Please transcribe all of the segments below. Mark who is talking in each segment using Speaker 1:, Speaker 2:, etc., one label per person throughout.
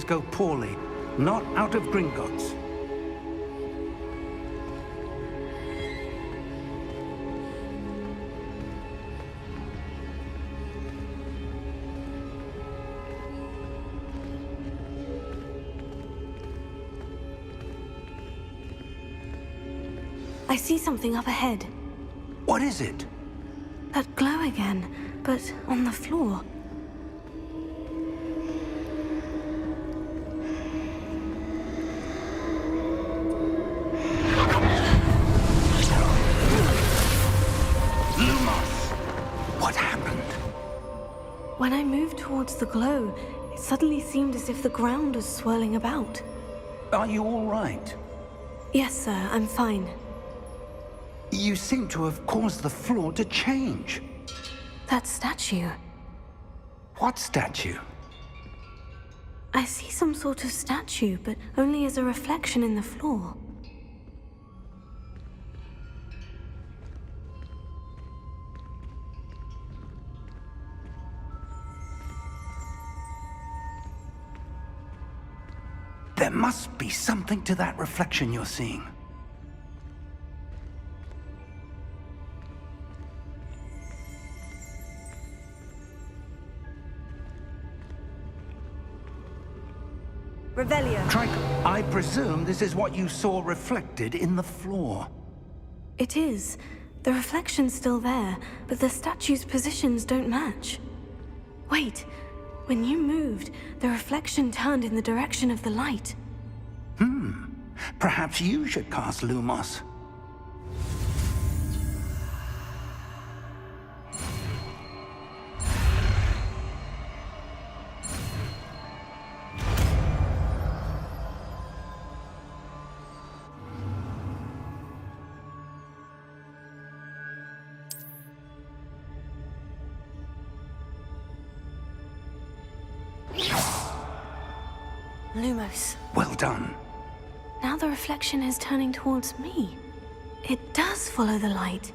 Speaker 1: go poorly. Not out of Gringotts.
Speaker 2: I see something up ahead.
Speaker 1: What is it?
Speaker 2: That glow again, but on the floor.
Speaker 1: What happened?
Speaker 2: When I moved towards the glow, it suddenly seemed as if the ground was swirling about.
Speaker 1: Are you all right?
Speaker 2: Yes, sir, I'm fine.
Speaker 1: You seem to have caused the floor to change.
Speaker 2: That statue.
Speaker 1: What statue?
Speaker 2: I see some sort of statue, but only as a reflection in the floor.
Speaker 1: There must be something to that reflection you're seeing.
Speaker 2: Revelio.
Speaker 1: Trico, I presume this is what you saw reflected in the floor.
Speaker 2: It is. The reflection's still there, but the statue's positions don't match. Wait, when you moved, the reflection turned in the direction of the light.
Speaker 1: Perhaps you should cast Lumos.
Speaker 2: Lumos.
Speaker 1: Well done.
Speaker 2: Now the reflection is turning towards me. It does follow the light.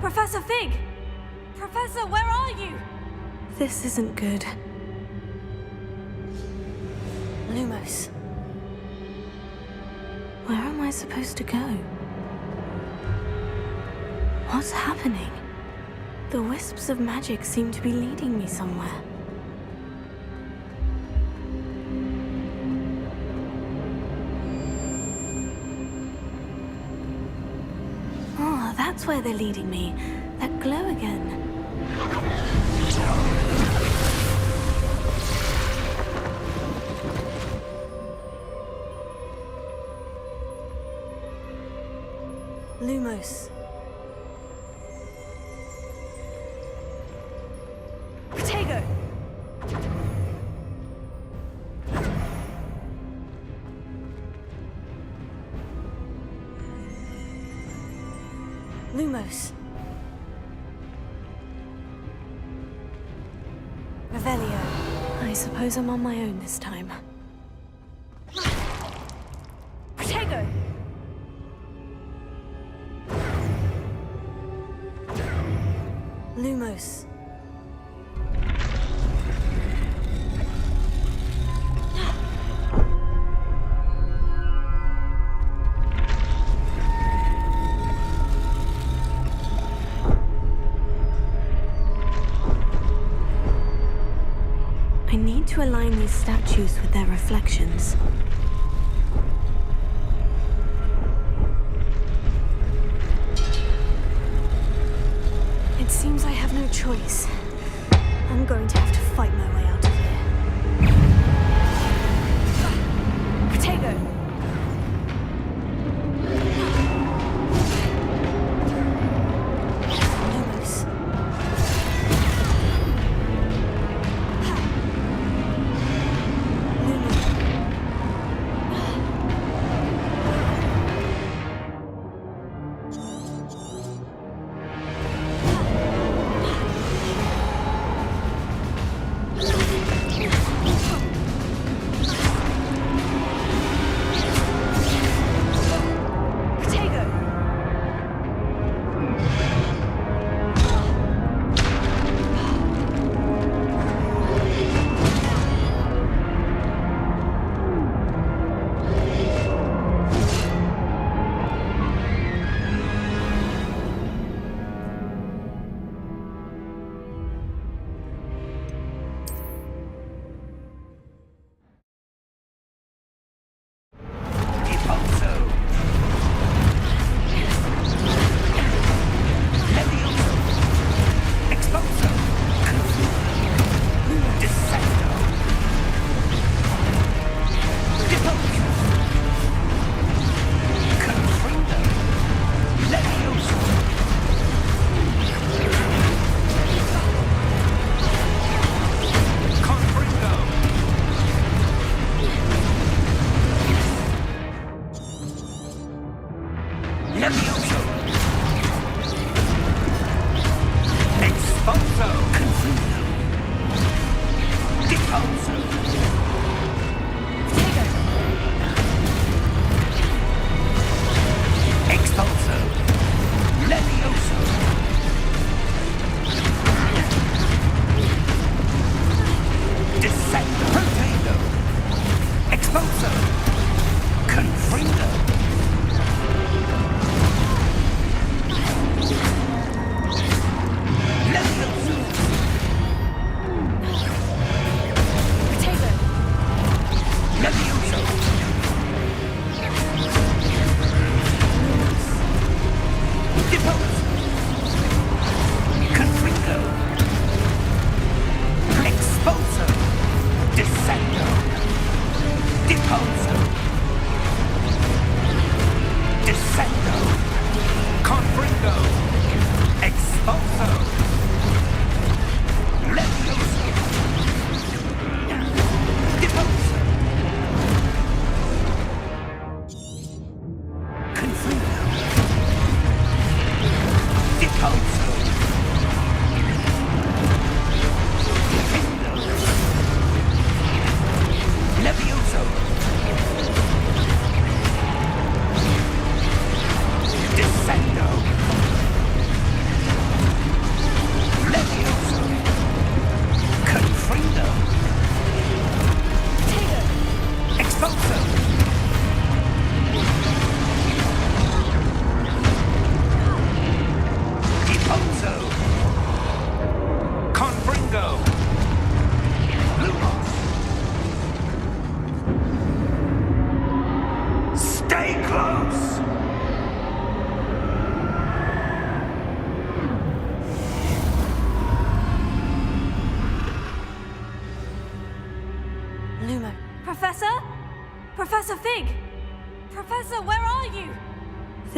Speaker 2: Professor Fig! Professor, where are you? This isn't good. Lumos. Where am I supposed to go? What's happening? The wisps of magic seem to be leading me somewhere. Oh, that's where they're leading me. That glow again. Lumos. Protego! Lumos. Revelio. I suppose I'm on my own this time. Protego! Lumos. I need to align these statues with their reflections. It seems I have no choice. I'm going to have to fight my way out of here. Protego! Lumos.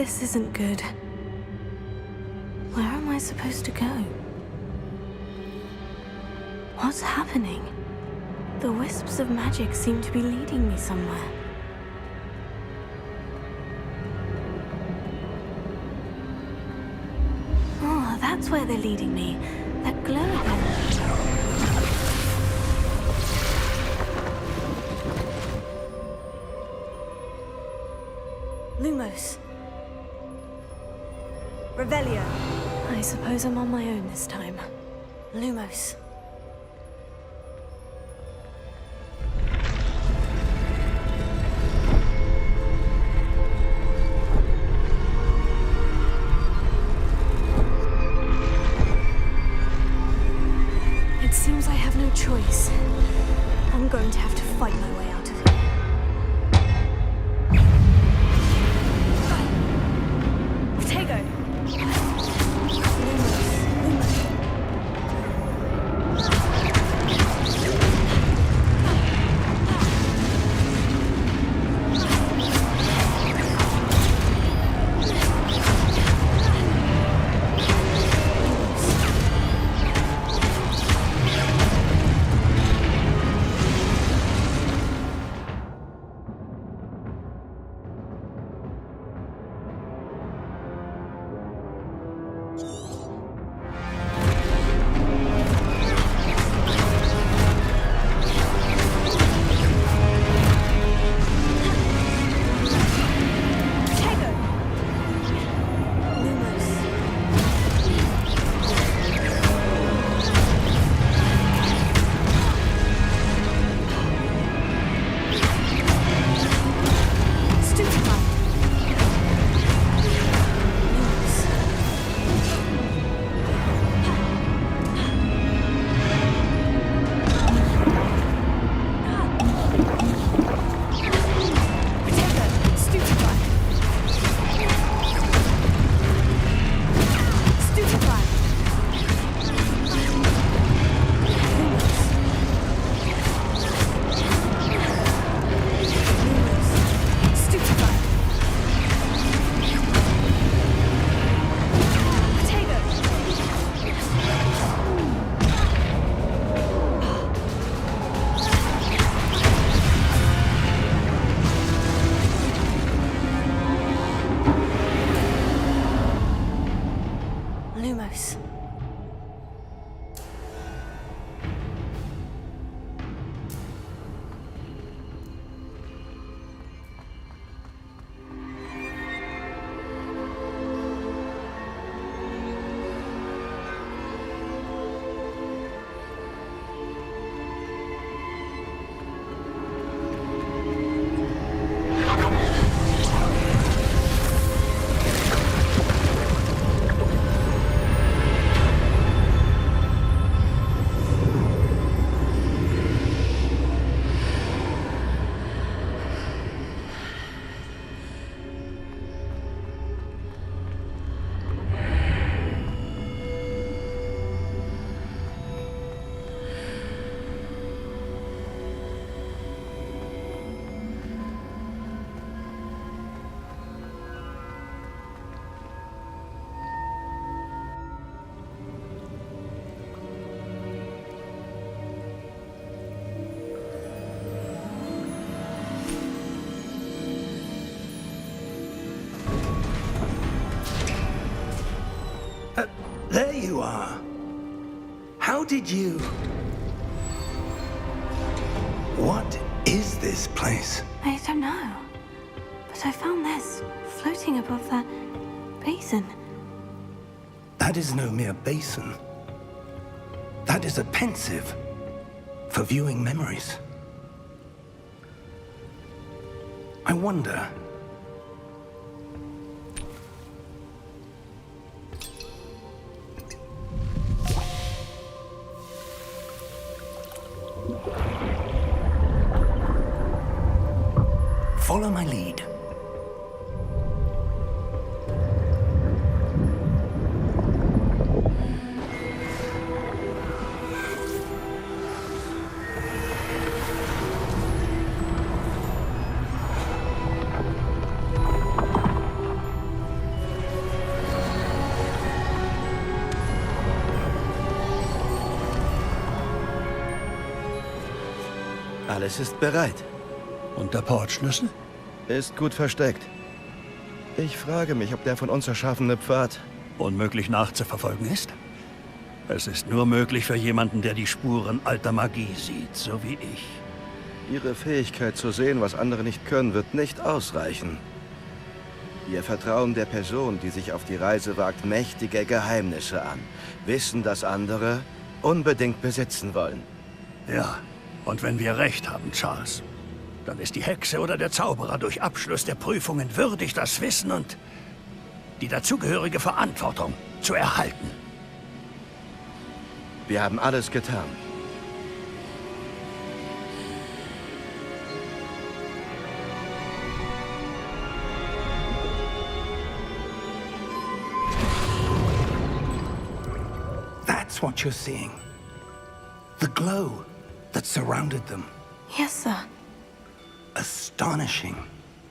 Speaker 2: This isn't good. Where am I supposed to go? What's happening? The wisps of magic seem to be leading me somewhere. Oh, that's where they're leading me. That glow again. Lumos. Revelio. I suppose I'm on my own this time. Lumos. It seems I have no choice. I'm going to have to fight my way out of here.
Speaker 1: There you are. How did you... What is this place?
Speaker 2: I don't know. But I found this floating above that basin.
Speaker 1: That is no mere basin. That is a pensive for viewing memories. I wonder... Follow my lead.
Speaker 3: Alles ist bereit.
Speaker 4: Und der Portschlüssel?
Speaker 3: Ist gut versteckt. Ich frage mich, ob der von uns erschaffene Pfad
Speaker 4: Unmöglich nachzuverfolgen ist? Es ist nur möglich für jemanden, der die Spuren alter Magie sieht, so wie ich.
Speaker 3: Ihre Fähigkeit zu sehen, was andere nicht können, wird nicht ausreichen. Wir vertrauen der Person, die sich auf die Reise wagt, mächtige Geheimnisse an. Wissen, das andere unbedingt besitzen wollen.
Speaker 4: Ja, und wenn wir recht haben, Charles, dann ist die Hexe oder der Zauberer durch Abschluss der Prüfungen würdig, das Wissen und die dazugehörige Verantwortung zu erhalten.
Speaker 3: Wir haben alles getan.
Speaker 1: That's what you're seeing. The glow that surrounded them.
Speaker 2: Yes, sir.
Speaker 1: Astonishing.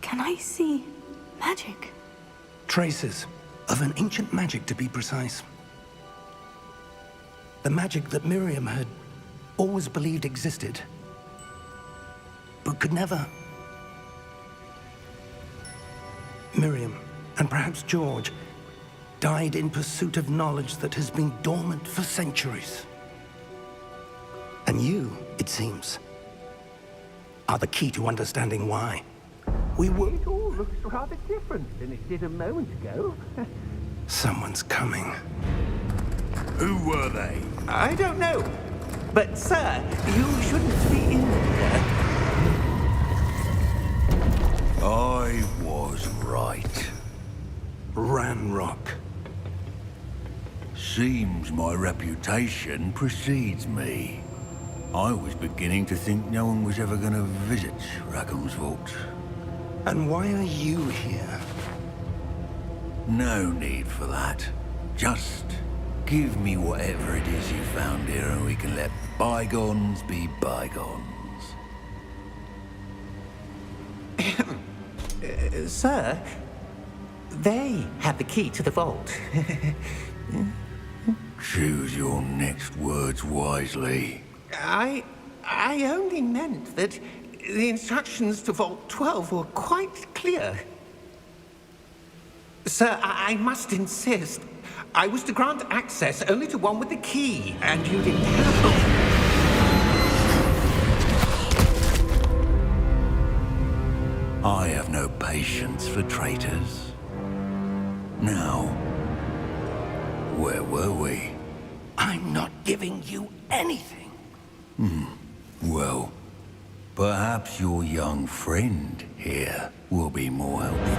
Speaker 2: Can I see magic?
Speaker 1: Traces of an ancient magic, to be precise. The magic that Miriam had always believed existed, but could never. Miriam, and perhaps George, died in pursuit of knowledge that has been dormant for centuries. And you, it seems, are the key to understanding why.
Speaker 5: It all looks rather different than it did a moment ago.
Speaker 1: Someone's coming.
Speaker 4: Who were they?
Speaker 5: I don't know. But, sir, you shouldn't be in here.
Speaker 4: I was right.
Speaker 1: Ranrock.
Speaker 6: Seems my reputation precedes me. I was beginning to think no one was ever going to visit Rackham's Vault.
Speaker 1: And why are you here?
Speaker 6: No need for that. Just give me whatever it is you found here and we can let bygones be bygones.
Speaker 5: Sir, they have the key to the vault.
Speaker 6: Choose your next words wisely.
Speaker 5: I only meant that the instructions to Vault 12 were quite clear. Sir, I must insist. I was to grant access only to one with the key, and you didn't have it.
Speaker 6: I have no patience for traitors. Now, where were we?
Speaker 1: I'm not giving you anything.
Speaker 6: Well, perhaps your young friend here will be more helpful.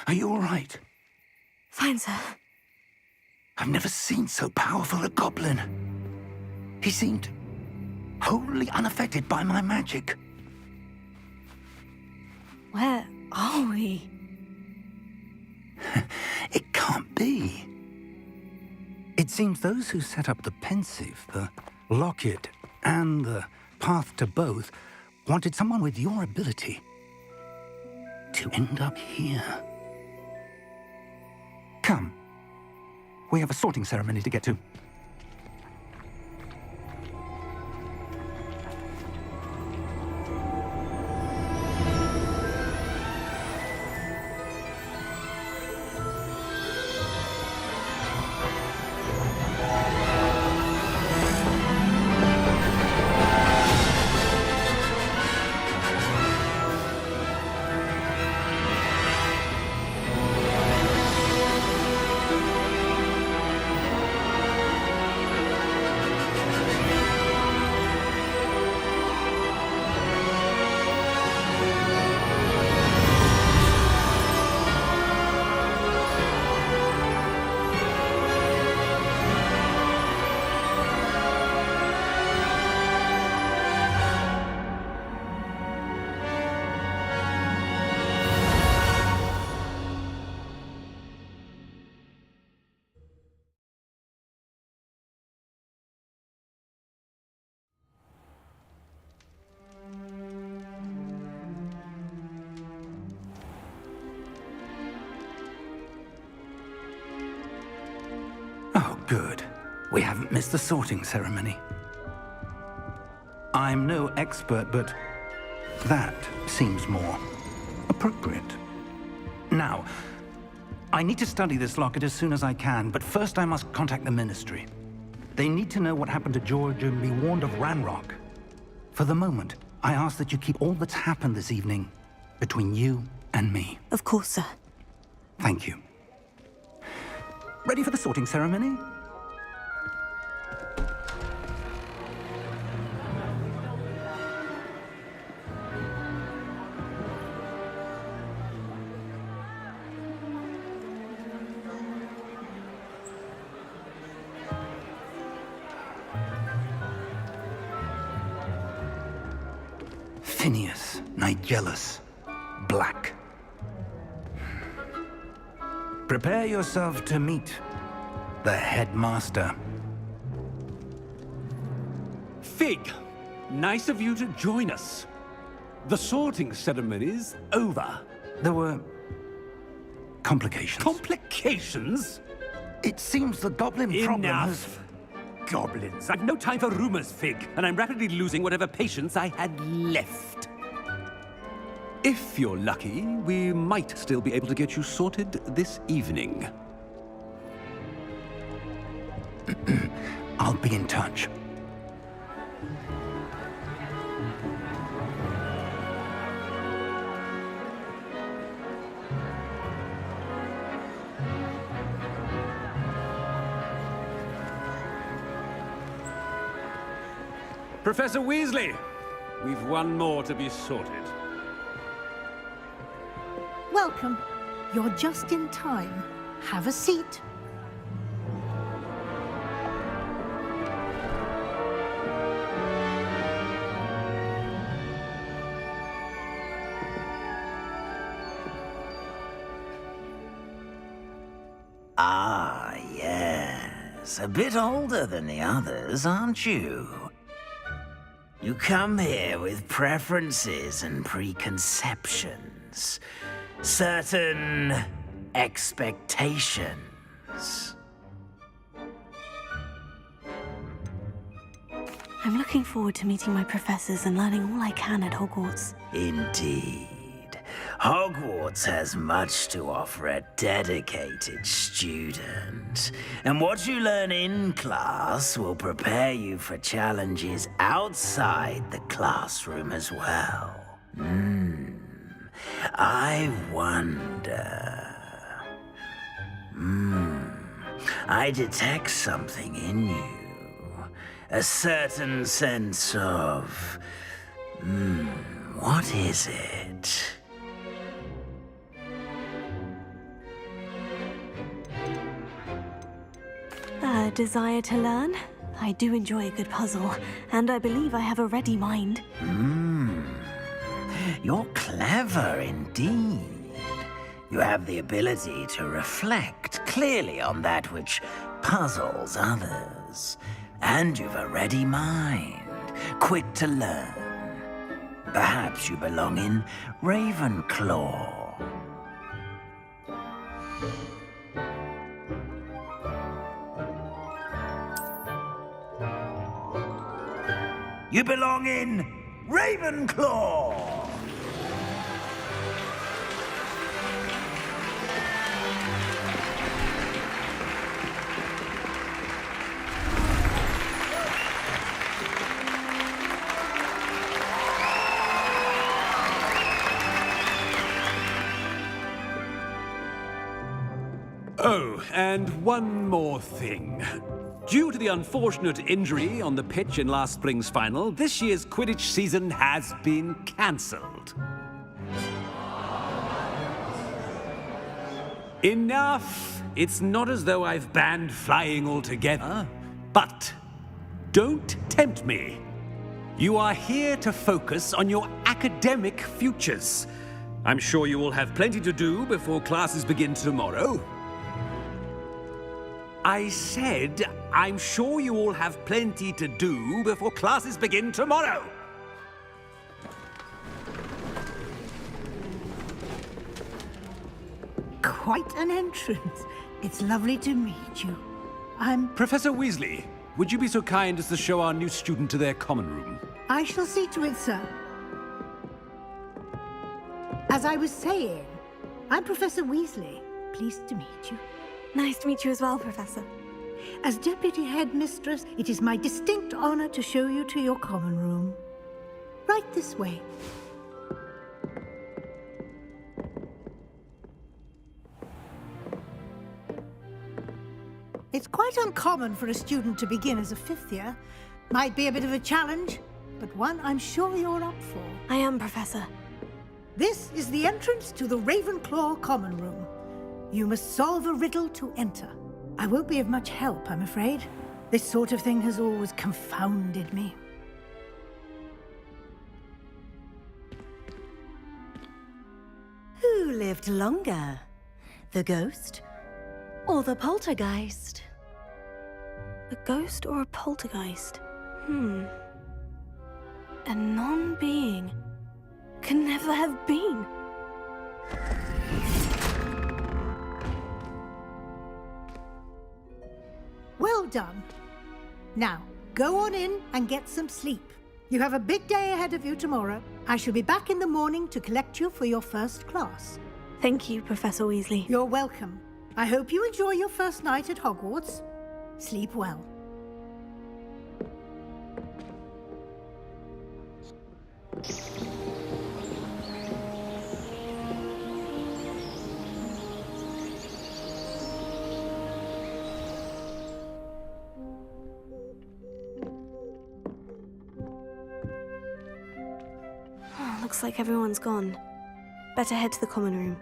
Speaker 1: Are you all right?
Speaker 2: Fine, sir.
Speaker 1: I've never seen so powerful a goblin. He seemed wholly unaffected by my magic.
Speaker 2: Where are we?
Speaker 1: It can't be. It seems those who set up the pensive, the locket, and the path to both wanted someone with your ability to end up here. Come. We have a sorting ceremony to get to. Good. We haven't missed the sorting ceremony. I'm no expert, but that seems more appropriate. Now, I need to study this locket as soon as I can, but first I must contact the Ministry. They need to know what happened to George and be warned of Ranrock. For the moment, I ask that you keep all that's happened this evening between you and me.
Speaker 2: Of course, sir.
Speaker 1: Thank you. Ready for the sorting ceremony? Phineas, Nigellus, Black. Prepare yourself to meet the headmaster.
Speaker 7: Fig, nice of you to join us. The sorting ceremony's over.
Speaker 1: There were complications.
Speaker 7: Complications?
Speaker 1: It seems the goblin problem has...
Speaker 7: Enough. Goblins. I've no time for rumors, Fig, and I'm rapidly losing whatever patience I had left. If you're lucky, we might still be able to get you sorted this evening.
Speaker 1: I'll be in touch.
Speaker 7: Professor Weasley, we've one more to be sorted.
Speaker 8: Welcome. You're just in time. Have a seat.
Speaker 9: Ah, yes. A bit older than the others, aren't you? You come here with preferences and preconceptions. Certain expectations.
Speaker 2: I'm looking forward to meeting my professors and learning all I can at Hogwarts.
Speaker 9: Indeed. Hogwarts has much to offer a dedicated student. And what you learn in class will prepare you for challenges outside the classroom as well. I wonder... I detect something in you. A certain sense of... what is it?
Speaker 2: A desire to learn? I do enjoy a good puzzle, and I believe I have a ready mind.
Speaker 9: You're clever indeed. You have the ability to reflect clearly on that which puzzles others. And you've a ready mind, quick to learn. Perhaps you belong in Ravenclaw. You belong in Ravenclaw!
Speaker 7: Oh, and one more thing. Due to the unfortunate injury on the pitch in last spring's final, this year's Quidditch season has been cancelled. Enough! It's not as though I've banned flying altogether, but don't tempt me. You are here to focus on your academic futures. I'm sure you will have plenty to do before classes begin tomorrow. I said, I'm sure you all have plenty to do before classes begin tomorrow.
Speaker 8: Quite an entrance. It's lovely to meet you.
Speaker 7: Professor Weasley, would you be so kind as to show our new student to their common room?
Speaker 8: I shall see to it, sir. As I was saying, I'm Professor Weasley. Pleased to meet you.
Speaker 2: Nice to meet you as well, Professor.
Speaker 8: As Deputy Headmistress, it is my distinct honor to show you to your common room. Right this way. It's quite uncommon for a student to begin as a fifth year. Might be a bit of a challenge, but one I'm sure you're up for.
Speaker 2: I am, Professor.
Speaker 8: This is the entrance to the Ravenclaw common room. You must solve a riddle to enter. I won't be of much help, I'm afraid. This sort of thing has always confounded me.
Speaker 10: Who lived longer? The ghost or the poltergeist?
Speaker 2: A ghost or a poltergeist? A non-being can never have been.
Speaker 8: Well done. Now, go on in and get some sleep. You have a big day ahead of you tomorrow. I shall be back in the morning to collect you for your first class.
Speaker 2: Thank you, Professor Weasley.
Speaker 8: You're welcome. I hope you enjoy your first night at Hogwarts. Sleep well.
Speaker 2: Looks like everyone's gone. Better head to the common room.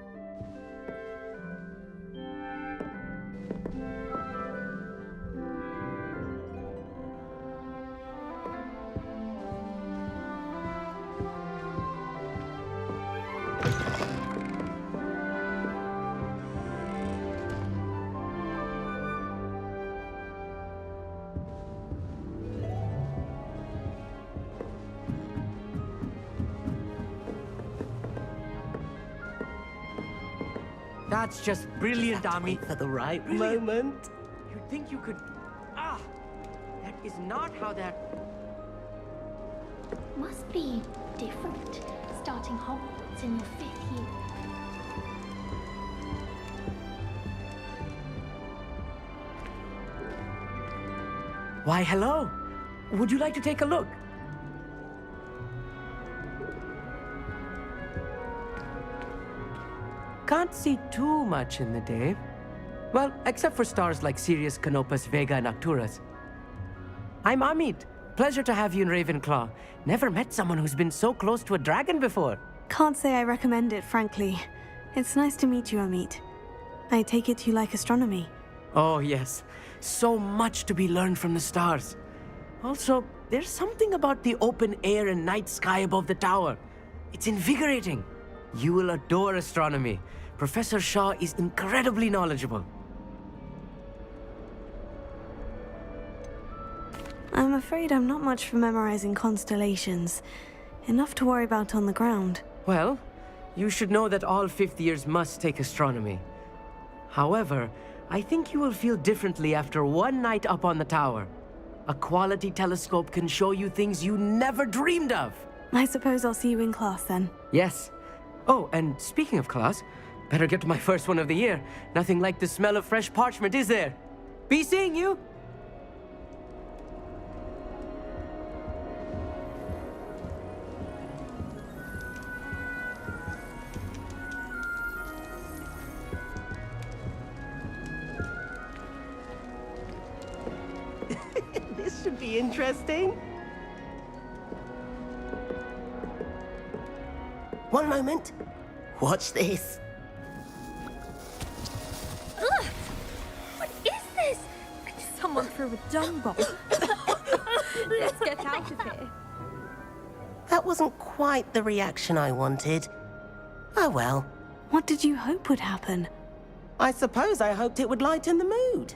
Speaker 11: That's just brilliant, Ami.
Speaker 10: For the right moment.
Speaker 11: You'd think you could... Ah! That is not how that...
Speaker 12: Must be different, starting Hogwarts in your 5th year.
Speaker 11: Why, hello. Would you like to take a look? Can't see too much in the day. Well, except for stars like Sirius, Canopus, Vega, and Arcturus. I'm Amit. Pleasure to have you in Ravenclaw. Never met someone who's been so close to a dragon before.
Speaker 2: Can't say I recommend it, frankly. It's nice to meet you, Amit. I take it you like astronomy.
Speaker 11: Oh, yes. So much to be learned from the stars. Also, there's something about the open air and night sky above the tower. It's invigorating. You will adore astronomy. Professor Shaw is incredibly knowledgeable.
Speaker 2: I'm afraid I'm not much for memorizing constellations. Enough to worry about on the ground.
Speaker 11: Well, you should know that all 5th years must take astronomy. However, I think you will feel differently after one night up on the tower. A quality telescope can show you things you never dreamed of.
Speaker 2: I suppose I'll see you in class then.
Speaker 11: Yes. Oh, and speaking of class, better get to my first one of the year. Nothing like the smell of fresh parchment, is there? Be seeing you! This should be interesting.
Speaker 10: One moment. Watch this.
Speaker 12: Ugh! What is this?
Speaker 2: Someone threw a dung bomb.
Speaker 12: Let's get out of here.
Speaker 10: That wasn't quite the reaction I wanted. Oh well.
Speaker 2: What did you hope would happen?
Speaker 10: I suppose I hoped it would lighten the mood.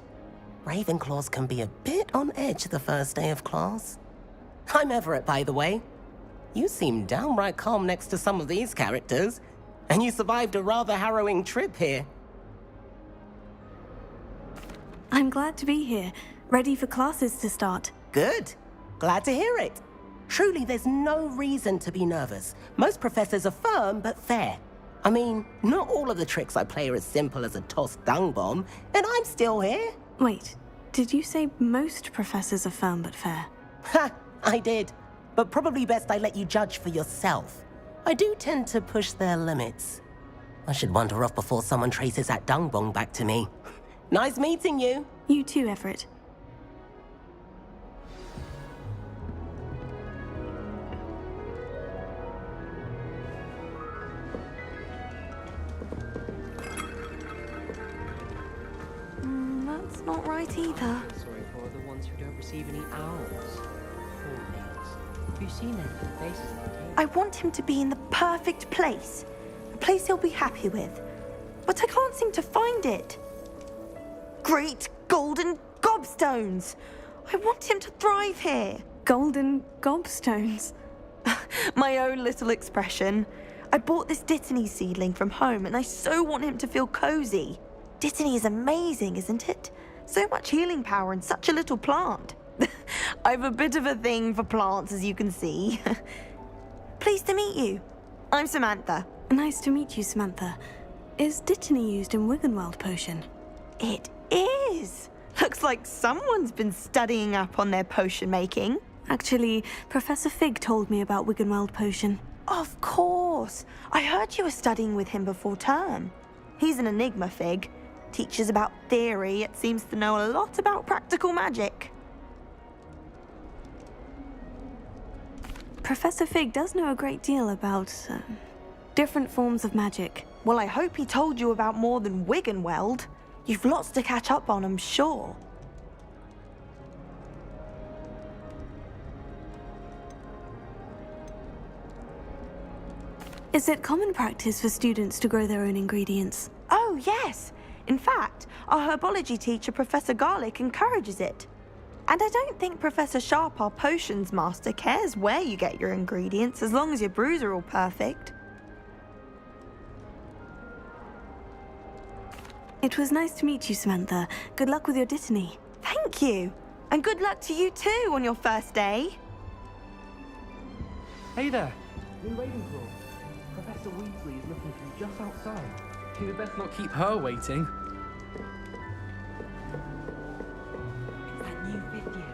Speaker 10: Ravenclaws can be a bit on edge the first day of class. I'm Everett, by the way. You seem downright calm next to some of these characters, and you survived a rather harrowing trip here.
Speaker 2: I'm glad to be here, ready for classes to start.
Speaker 10: Good. Glad to hear it. Truly, there's no reason to be nervous. Most professors are firm but fair. I mean, not all of the tricks I play are as simple as a tossed dung bomb, and I'm still here.
Speaker 2: Wait, did you say most professors are firm but fair?
Speaker 10: Ha! I did. But probably best I let you judge for yourself. I do tend to push their limits. I should wander off before someone traces that dung bomb back to me. Nice meeting you.
Speaker 2: You too, Everett. That's not right either.
Speaker 11: Sorry for the ones who don't receive any owls. Poor things. Have you seen any faces at the table?
Speaker 13: I want him to be in the perfect place. A place he'll be happy with. But I can't seem to find it. Great golden gobstones! I want him to thrive here.
Speaker 2: Golden gobstones.
Speaker 13: My own little expression. I bought this Dittany seedling from home and I so want him to feel cozy. Dittany is amazing, isn't it? So much healing power in such a little plant. I've a bit of a thing for plants, as you can see. Pleased to meet you. I'm Samantha.
Speaker 2: Nice to meet you, Samantha. Is Dittany used in Wiggenweld potion?
Speaker 13: It is. Looks like someone's been studying up on their potion making.
Speaker 2: Actually, Professor Fig told me about Wiggenweld potion.
Speaker 13: Of course. I heard you were studying with him before term. He's an enigma, Fig. Teaches about theory, yet seems to know a lot about practical magic.
Speaker 2: Professor Fig does know a great deal about different forms of magic.
Speaker 13: Well, I hope he told you about more than Wiggenweld. You've lots to catch up on, I'm sure.
Speaker 2: Is it common practice for students to grow their own ingredients?
Speaker 13: Oh, yes. In fact, our herbology teacher, Professor Garlick, encourages it. And I don't think Professor Sharp, our potions master, cares where you get your ingredients, as long as your brews are all perfect.
Speaker 2: It was nice to meet you, Samantha. Good luck with your Dittany.
Speaker 13: Thank you. And good luck to you too on your first day.
Speaker 11: Hey there. New Ravenclaw. Professor Weasley is looking for you just outside. You best not keep her waiting. It's that new 5th year.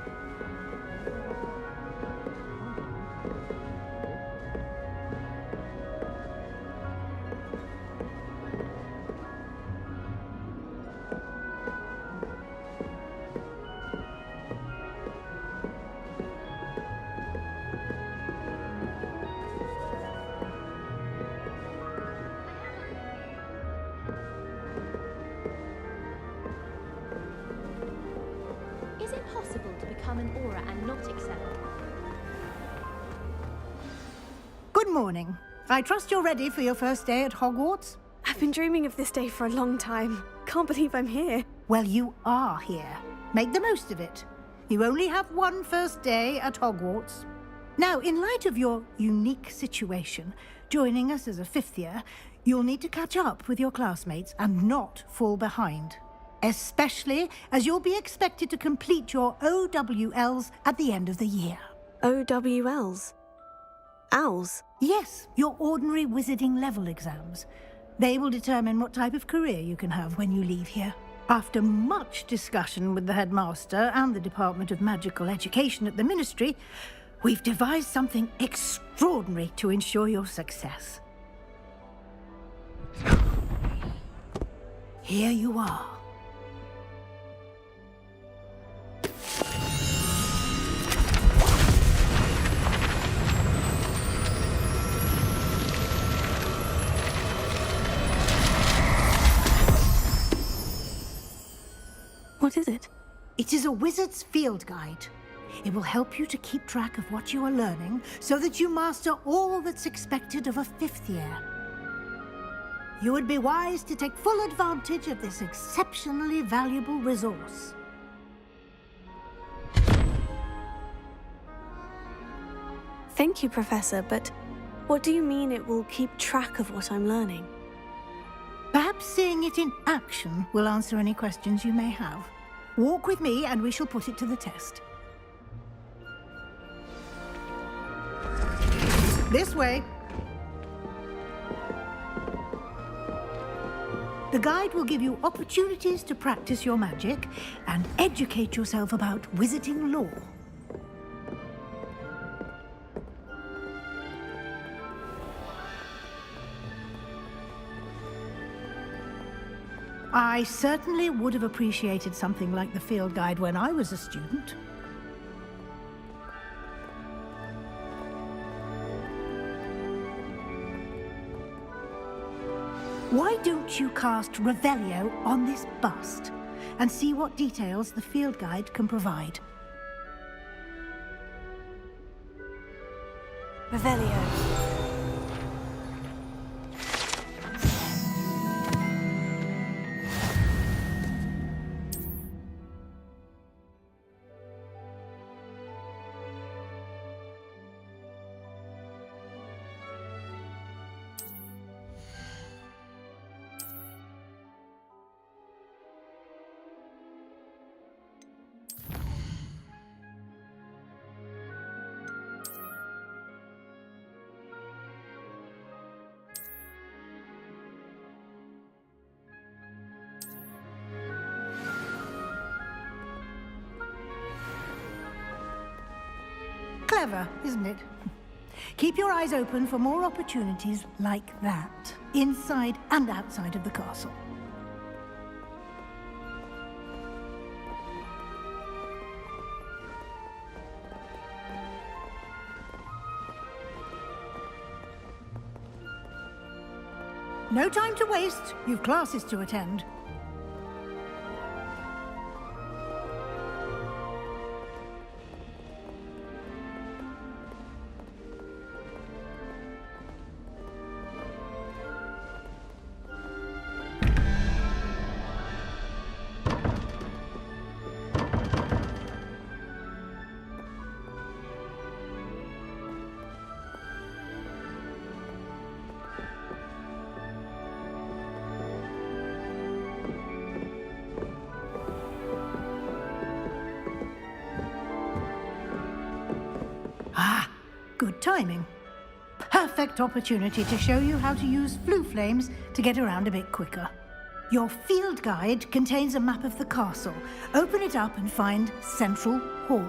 Speaker 12: Is it possible to become an aura and not excel?
Speaker 8: Good morning. I trust you're ready for your first day at Hogwarts?
Speaker 2: I've been dreaming of this day for a long time. Can't believe I'm here.
Speaker 8: Well, you are here. Make the most of it. You only have one first day at Hogwarts. Now, in light of your unique situation, joining us as a 5th year, you'll need to catch up with your classmates and not fall behind. Especially as you'll be expected to complete your OWLs at the end of the year.
Speaker 2: OWLs? Owls?
Speaker 8: Yes, your ordinary wizarding level exams. They will determine what type of career you can have when you leave here. After much discussion with the headmaster and the Department of Magical Education at the Ministry, we've devised something extraordinary to ensure your success. Here you are.
Speaker 2: What is it?
Speaker 8: It is a wizard's field guide. It will help you to keep track of what you are learning so that you master all that's expected of a 5th year. You would be wise to take full advantage of this exceptionally valuable resource.
Speaker 2: Thank you, Professor, but what do you mean it will keep track of what I'm learning?
Speaker 8: Perhaps seeing it in action will answer any questions you may have. Walk with me and we shall put it to the test. This way. The guide will give you opportunities to practice your magic and educate yourself about wizarding lore. I certainly would have appreciated something like the field guide when I was a student. Why don't you cast Revelio on this bust and see what details the field guide can provide?
Speaker 2: Revelio.
Speaker 8: Clever, isn't it? Keep your eyes open for more opportunities like that, inside and outside of the castle. No time to waste. You've classes to attend. Good timing. Perfect opportunity to show you how to use flue flames to get around a bit quicker. Your field guide contains a map of the castle. Open it up and find Central Hall.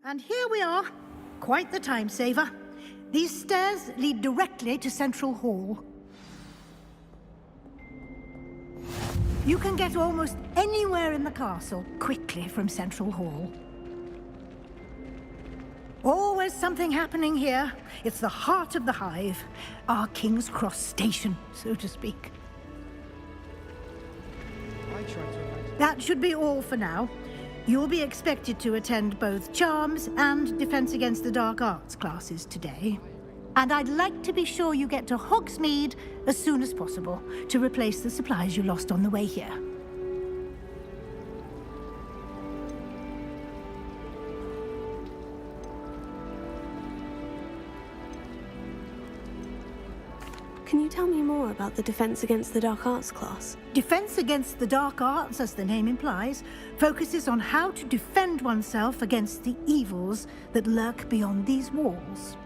Speaker 8: And here we are. Quite the time saver. These stairs lead directly to Central Hall. You can get almost anywhere in the castle quickly from Central Hall. Always something happening here. It's the heart of the hive. Our King's Cross station, so to speak. That should be all for now. You'll be expected to attend both Charms and Defense Against the Dark Arts classes today. And I'd like to be sure you get to Hogsmeade as soon as possible to replace the supplies you lost on the way here.
Speaker 2: Can you tell me more about the Defense Against the Dark Arts class?
Speaker 8: Defense Against the Dark Arts, as the name implies, focuses on how to defend oneself against the evils that lurk beyond these walls.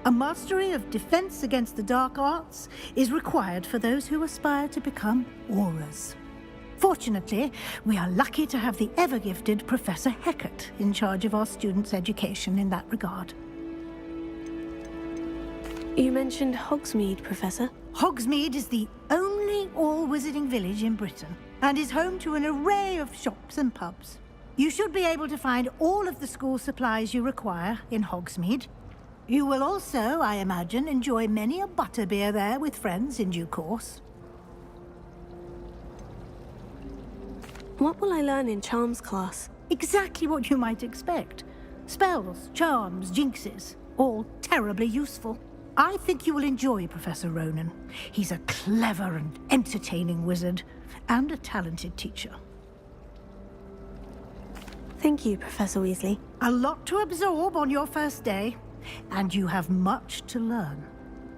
Speaker 8: A mastery of Defense Against the Dark Arts is required for those who aspire to become auras. Fortunately, we are lucky to have the ever-gifted Professor Hecat in charge of our students' education in that regard.
Speaker 2: You mentioned Hogsmeade, Professor.
Speaker 8: Hogsmeade is the only all-wizarding village in Britain and is home to an array of shops and pubs. You should be able to find all of the school supplies you require in Hogsmeade. You will also, I imagine, enjoy many a butterbeer there with friends in due course.
Speaker 2: What will I learn in Charms class?
Speaker 8: Exactly what you might expect. Spells, charms, jinxes, all terribly useful. I think you will enjoy Professor Ronan. He's a clever and entertaining wizard, and a talented teacher.
Speaker 2: Thank you, Professor Weasley.
Speaker 8: A lot to absorb on your first day, and you have much to learn.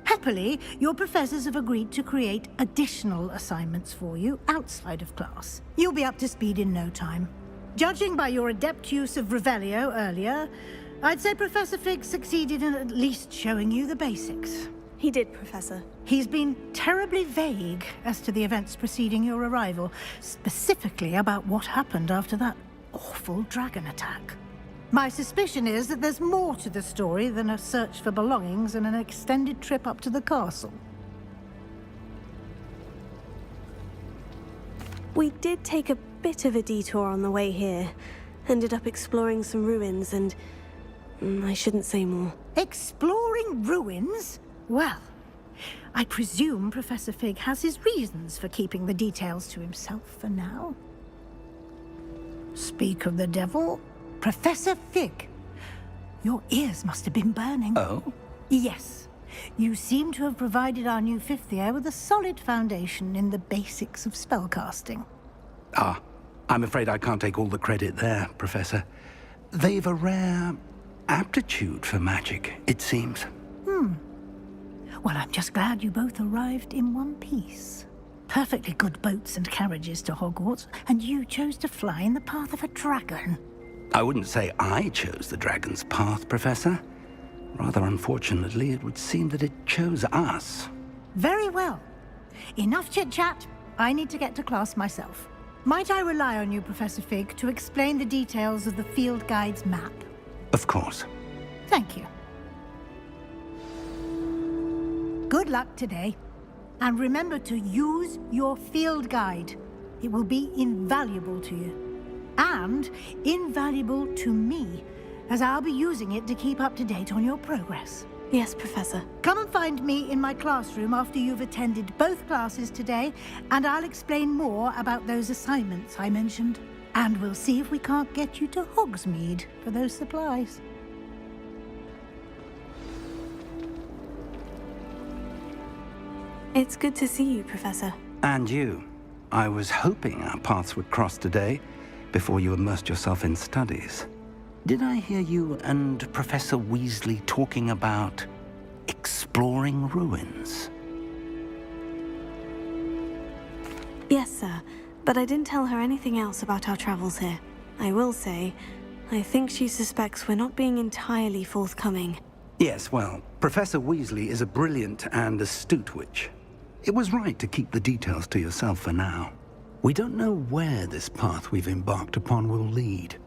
Speaker 8: Happily, your professors have agreed to create additional assignments for you outside of class. You'll be up to speed in no time. Judging by your adept use of Revelio earlier, I'd say Professor Fig succeeded in at least showing you the basics.
Speaker 2: He did, Professor.
Speaker 8: He's been terribly vague as to the events preceding your arrival, specifically about what happened after that awful dragon attack. My suspicion is that there's more to the story than a search for belongings and an extended trip up to the castle.
Speaker 2: We did take a bit of a detour on the way here. Ended up exploring some ruins and... I shouldn't say more.
Speaker 8: Exploring ruins? Well, I presume Professor Fig has his reasons for keeping the details to himself for now. Speak of the devil, Professor Fig. Your ears must have been burning.
Speaker 1: Oh?
Speaker 8: Yes. You seem to have provided our new fifth year with a solid foundation in the basics of spellcasting.
Speaker 1: Ah, I'm afraid I can't take all the credit there, Professor. They've a rare aptitude for magic, it seems.
Speaker 8: Well, I'm just glad you both arrived in one piece. Perfectly good boats and carriages to Hogwarts, and you chose to fly in the path of a dragon.
Speaker 1: I wouldn't say I chose the dragon's path, Professor. Rather unfortunately, it would seem that it chose us.
Speaker 8: Very well. Enough chit-chat. I need to get to class myself. Might I rely on you, Professor Fig, to explain the details of the field guide's map?
Speaker 1: Of course.
Speaker 8: Thank you. Good luck today. And remember to use your field guide. It will be invaluable to you. And invaluable to me, as I'll be using it to keep up to date on your progress.
Speaker 2: Yes, Professor.
Speaker 8: Come and find me in my classroom after you've attended both classes today, and I'll explain more about those assignments I mentioned. And we'll see if we can't get you to Hogsmeade for those supplies.
Speaker 2: It's good to see you, Professor.
Speaker 1: And you. I was hoping our paths would cross today, before you immersed yourself in studies. Did I hear you and Professor Weasley talking about exploring ruins?
Speaker 2: Yes, sir. But I didn't tell her anything else about our travels here. I will say, I think she suspects we're not being entirely forthcoming.
Speaker 1: Yes, well, Professor Weasley is a brilliant and astute witch. It was right to keep the details to yourself for now. We don't know where this path we've embarked upon will lead.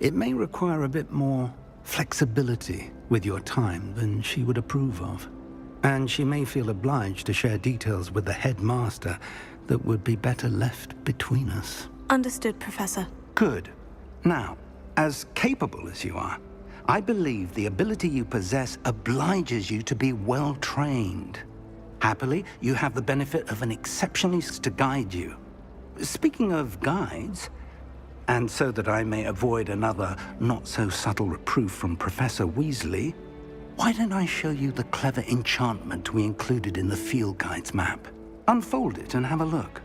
Speaker 1: It may require a bit more flexibility with your time than she would approve of. And she may feel obliged to share details with the headmaster that would be better left between us.
Speaker 2: Understood, Professor.
Speaker 1: Good. Now, as capable as you are, I believe the ability you possess obliges you to be well trained. Happily, you have the benefit of an exceptionalist to guide you. Speaking of guides, and so that I may avoid another not-so-subtle reproof from Professor Weasley, why don't I show you the clever enchantment we included in the field guide's map? Unfold it and have a look.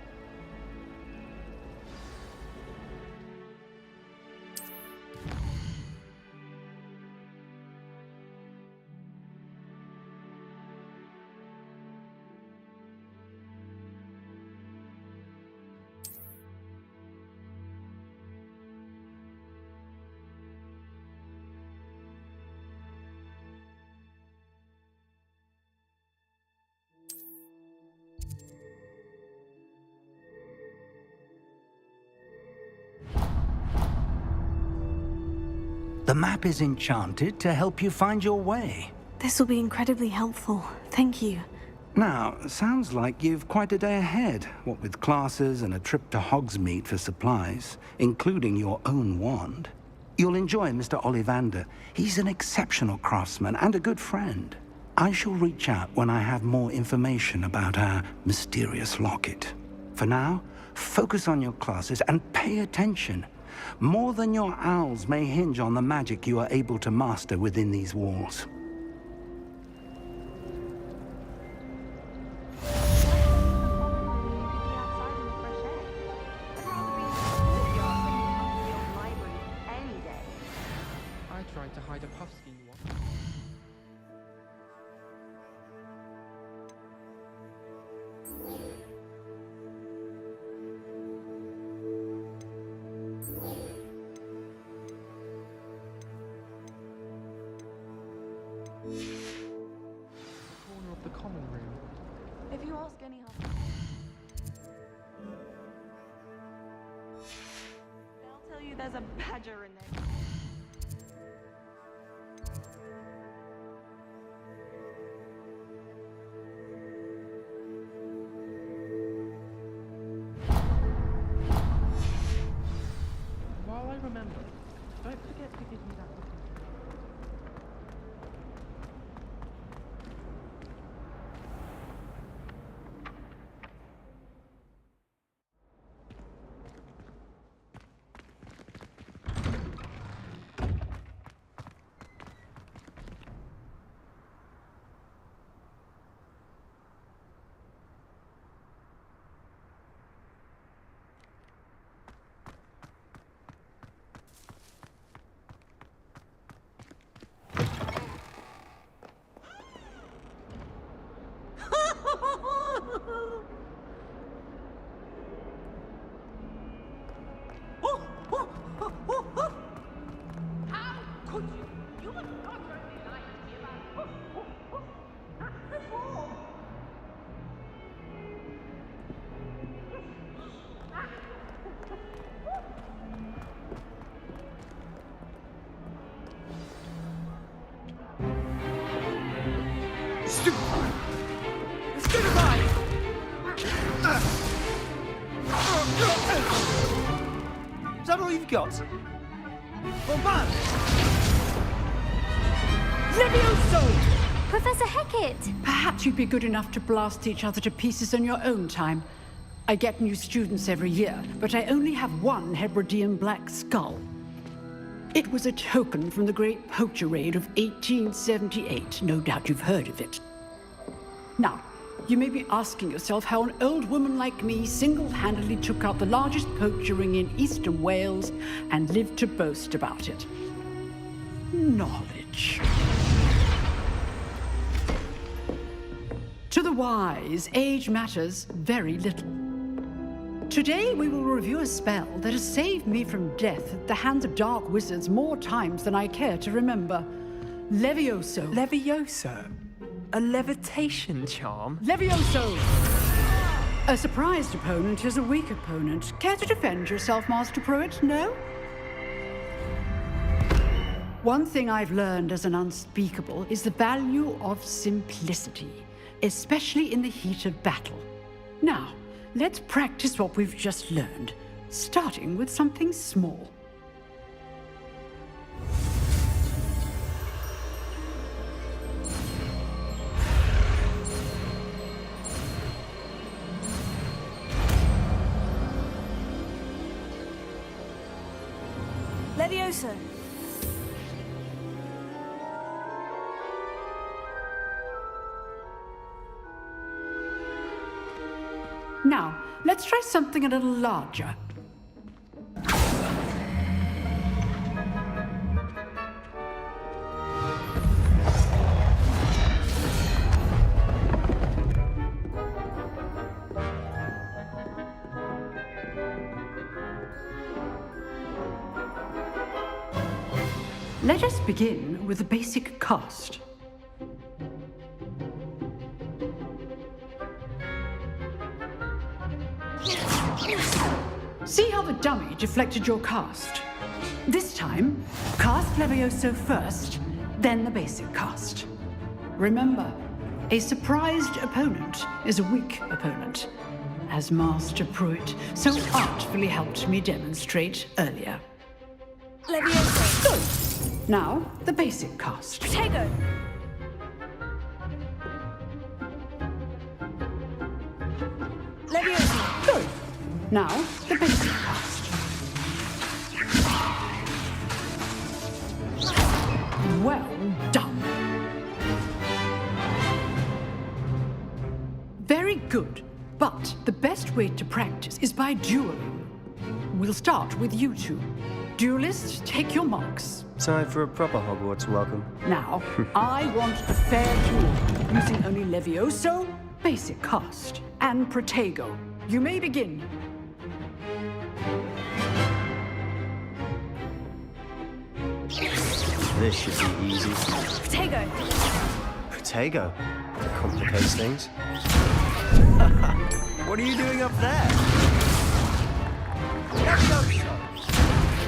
Speaker 14: The map is enchanted to help you find your way.
Speaker 2: This will be incredibly helpful. Thank you.
Speaker 14: Now, sounds like you've quite a day ahead, what with classes and a trip to Hogsmeade for supplies, including your own wand. You'll enjoy Mr. Ollivander. He's an exceptional craftsman and a good friend. I shall reach out when I have more information about our mysterious locket. For now, focus on your classes and pay attention. More than your owls may hinge on the magic you are able to master within these walls.
Speaker 15: To hide a puffskein once. Corner of the common room.
Speaker 13: If you ask any help, they'll tell you there's a badger in there.
Speaker 15: Remember, don't forget to give me that look.
Speaker 11: Is that all you've got? Bombard!
Speaker 16: Levioso!
Speaker 12: Professor Hecat!
Speaker 16: Perhaps you'd be good enough to blast each other to pieces in your own time. I get new students every year, but I only have one Hebridean black skull. It was a token from the Great Poacher Raid of 1878. No doubt you've heard of it. Now, you may be asking yourself how an old woman like me single-handedly took out the largest poacher ring in eastern Wales and lived to boast about it. Knowledge. To the wise, age matters very little. Today we will review a spell that has saved me from death at the hands of dark wizards more times than I care to remember. Levioso.
Speaker 11: Levioso? A levitation charm?
Speaker 16: Levioso! A surprised opponent is a weak opponent. Care to defend yourself, Master Pruitt? No? One thing I've learned as an unspeakable is the value of simplicity, especially in the heat of battle. Now, let's practice what we've just learned, starting with something small.
Speaker 2: Levioso.
Speaker 16: Now, let's try something a little larger. Let us begin with the basic cast. See how the dummy deflected your cast? This time, cast Levioso first, then the basic cast. Remember, a surprised opponent is a weak opponent, as Master Pruitt so artfully helped me demonstrate earlier.
Speaker 2: Levioso.
Speaker 16: Good. Now, the basic cast.
Speaker 2: Protego. Levioso.
Speaker 16: Good. Now, the basic cast. Well done. Very good. But the best way to practice is by dueling. We'll start with you two. Duelists, take your marks.
Speaker 17: Time for a proper Hogwarts welcome.
Speaker 16: Now, I want a fair duel, using only Levioso, basic cast, and Protego. You may begin.
Speaker 17: This should be easy.
Speaker 2: Protego.
Speaker 17: Protego. Complicates things. What are you doing up there?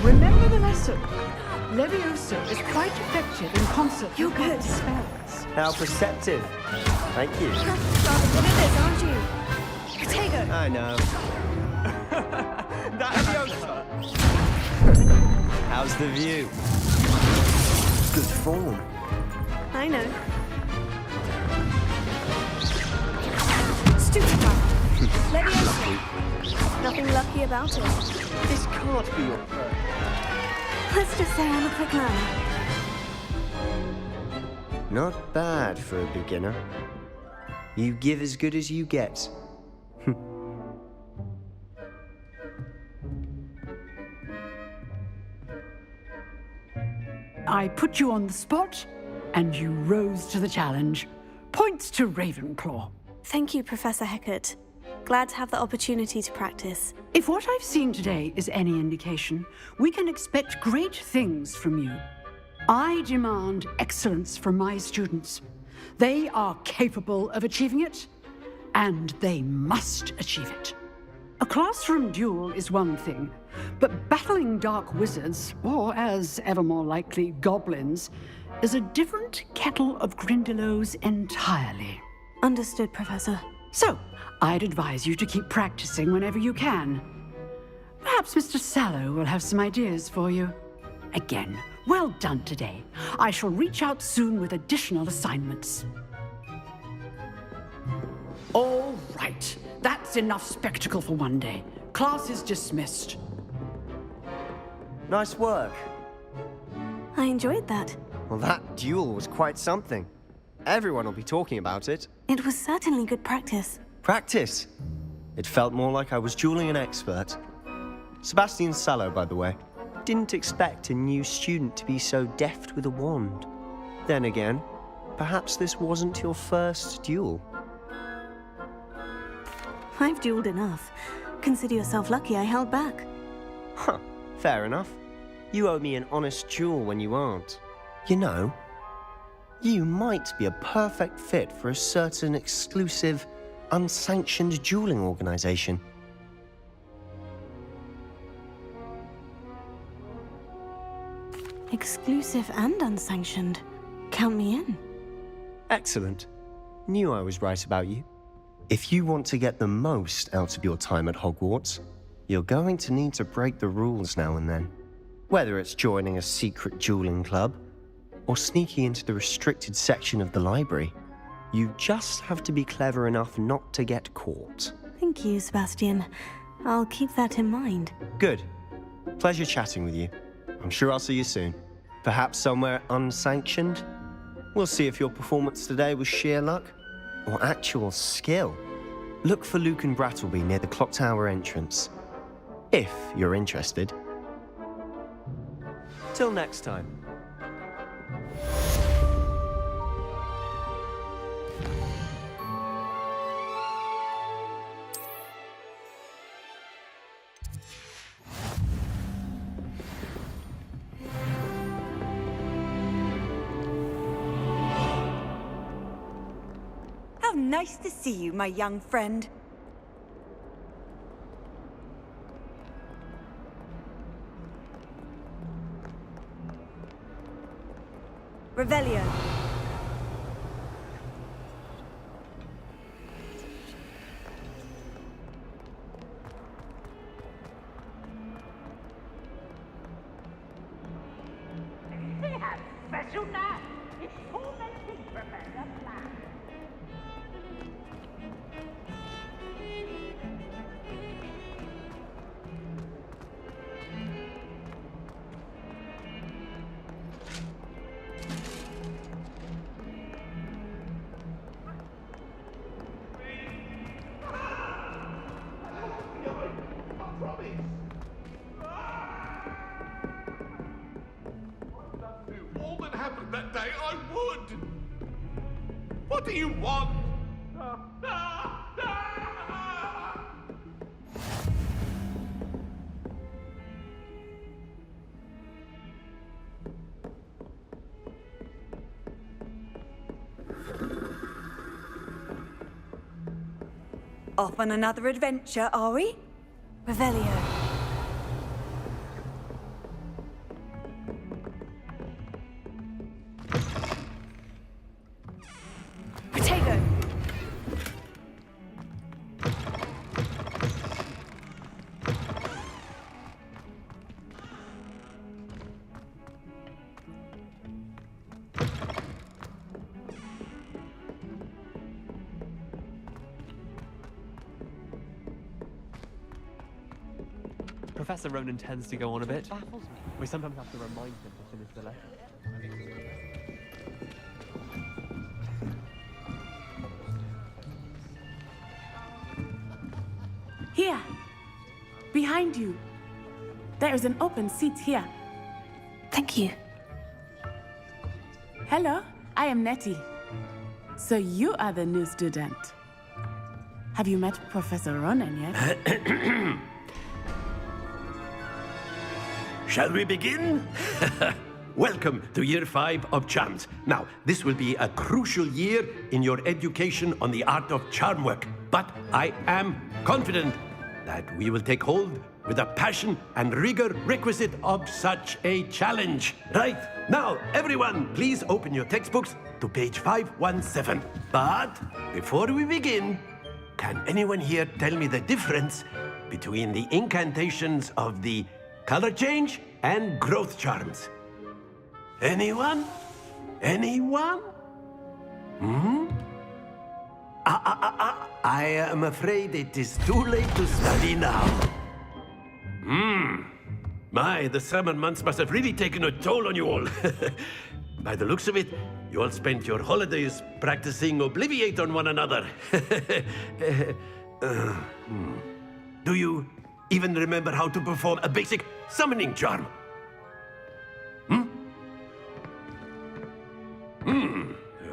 Speaker 16: Remember the lesson. Levioso is quite effective in concert
Speaker 2: You're
Speaker 16: with
Speaker 2: good.
Speaker 16: spells.
Speaker 17: How perceptive. Thank you.
Speaker 2: You're rather good at this, aren't you? Protego.
Speaker 17: I know. How's the view? Good form.
Speaker 2: I know. Stupid one. Levioso. Nothing lucky about it.
Speaker 17: This can't be your first.
Speaker 2: Let's just say I'm a quick learner.
Speaker 17: Not bad for a beginner. You give as good as you get.
Speaker 16: I put you on the spot, and you rose to the challenge. Points to Ravenclaw.
Speaker 2: Thank you, Professor Hecat. Glad to have the opportunity to practice.
Speaker 16: If what I've seen today is any indication, we can expect great things from you. I demand excellence from my students. They are capable of achieving it, and they must achieve it. A classroom duel is one thing, but battling dark wizards, or as ever more likely, goblins, is a different kettle of Grindylows entirely.
Speaker 2: Understood, Professor.
Speaker 16: So, I'd advise you to keep practicing whenever you can. Perhaps Mr. Sallow will have some ideas for you. Again, well done today. I shall reach out soon with additional assignments. All right. That's enough spectacle for one day. Class is dismissed.
Speaker 17: Nice work.
Speaker 2: I enjoyed that.
Speaker 17: Well, that duel was quite something. Everyone will be talking about it.
Speaker 2: It was certainly good practice.
Speaker 17: Practice? It felt more like I was dueling an expert. Sebastian Sallow, by the way. Didn't expect a new student to be so deft with a wand. Then again, perhaps this wasn't your first duel.
Speaker 2: I've dueled enough. Consider yourself lucky I held back.
Speaker 17: Huh, fair enough. You owe me an honest duel when you aren't. You know, you might be a perfect fit for a certain exclusive, unsanctioned dueling organization.
Speaker 2: Exclusive and unsanctioned. Count me in.
Speaker 17: Excellent. Knew I was right about you. If you want to get the most out of your time at Hogwarts, you're going to need to break the rules now and then. Whether it's joining a secret dueling club, or sneaking into the restricted section of the library, you just have to be clever enough not to get caught.
Speaker 2: Thank you, Sebastian. I'll keep that in mind.
Speaker 17: Good. Pleasure chatting with you. I'm sure I'll see you soon. Perhaps somewhere unsanctioned? We'll see if your performance today was sheer luck or actual skill. Look for Luke and Brattleby near the clock tower entrance, if you're interested. Till next time.
Speaker 18: Nice to see you, my young friend. Revelio.
Speaker 19: All that happened that day, I would! What do you want?
Speaker 18: Off on another adventure, are we? Revelio. Potato.
Speaker 15: Professor Ronan tends to go on a bit. Baffles me. We sometimes have to remind him to finish the lesson.
Speaker 20: Here. Behind you. There is an open seat here.
Speaker 2: Thank you.
Speaker 20: Hello, I am Nettie. So you are the new student. Have you met Professor Ronan yet?
Speaker 21: Shall we begin? Welcome to Year 5 of Charms. Now, this will be a crucial year in your education on the art of charm work. But I am confident that we will take hold with the passion and rigor requisite of such a challenge. Right, now, everyone, please open your textbooks to page 517. But before we begin, can anyone here tell me the difference between the incantations of the color change and growth charms? Anyone? Anyone? I am afraid it is too late to study now. My, the summer months must have really taken a toll on you all. By the looks of it, you all spent your holidays practicing Obliviate on one another. Do you even remember how to perform a basic summoning charm?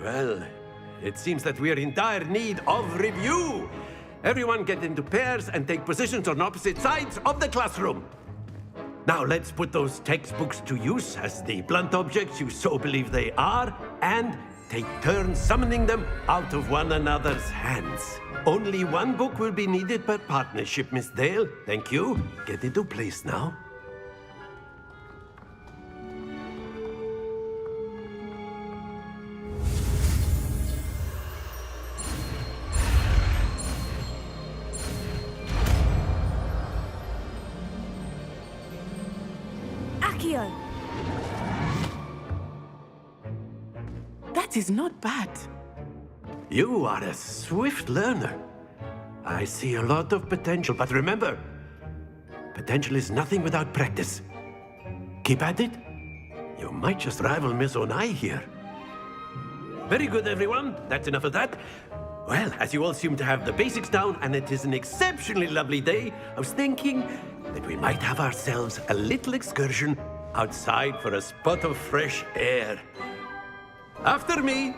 Speaker 21: Well, it seems that we are in dire need of review. Everyone get into pairs and take positions on opposite sides of the classroom. Now let's put those textbooks to use as the blunt objects you so believe they are, and take turns summoning them out of one another's hands. Only one book will be needed per partnership, Miss Dale. Thank you. Get into place now.
Speaker 20: That is not bad.
Speaker 21: You are a swift learner. I see a lot of potential, but remember, potential is nothing without practice. Keep at it. You might just rival Miss Onai here. Very good, everyone. That's enough of that. Well, as you all seem to have the basics down, and it is an exceptionally lovely day, I was thinking that we might have ourselves a little excursion outside for a spot of fresh air. After me.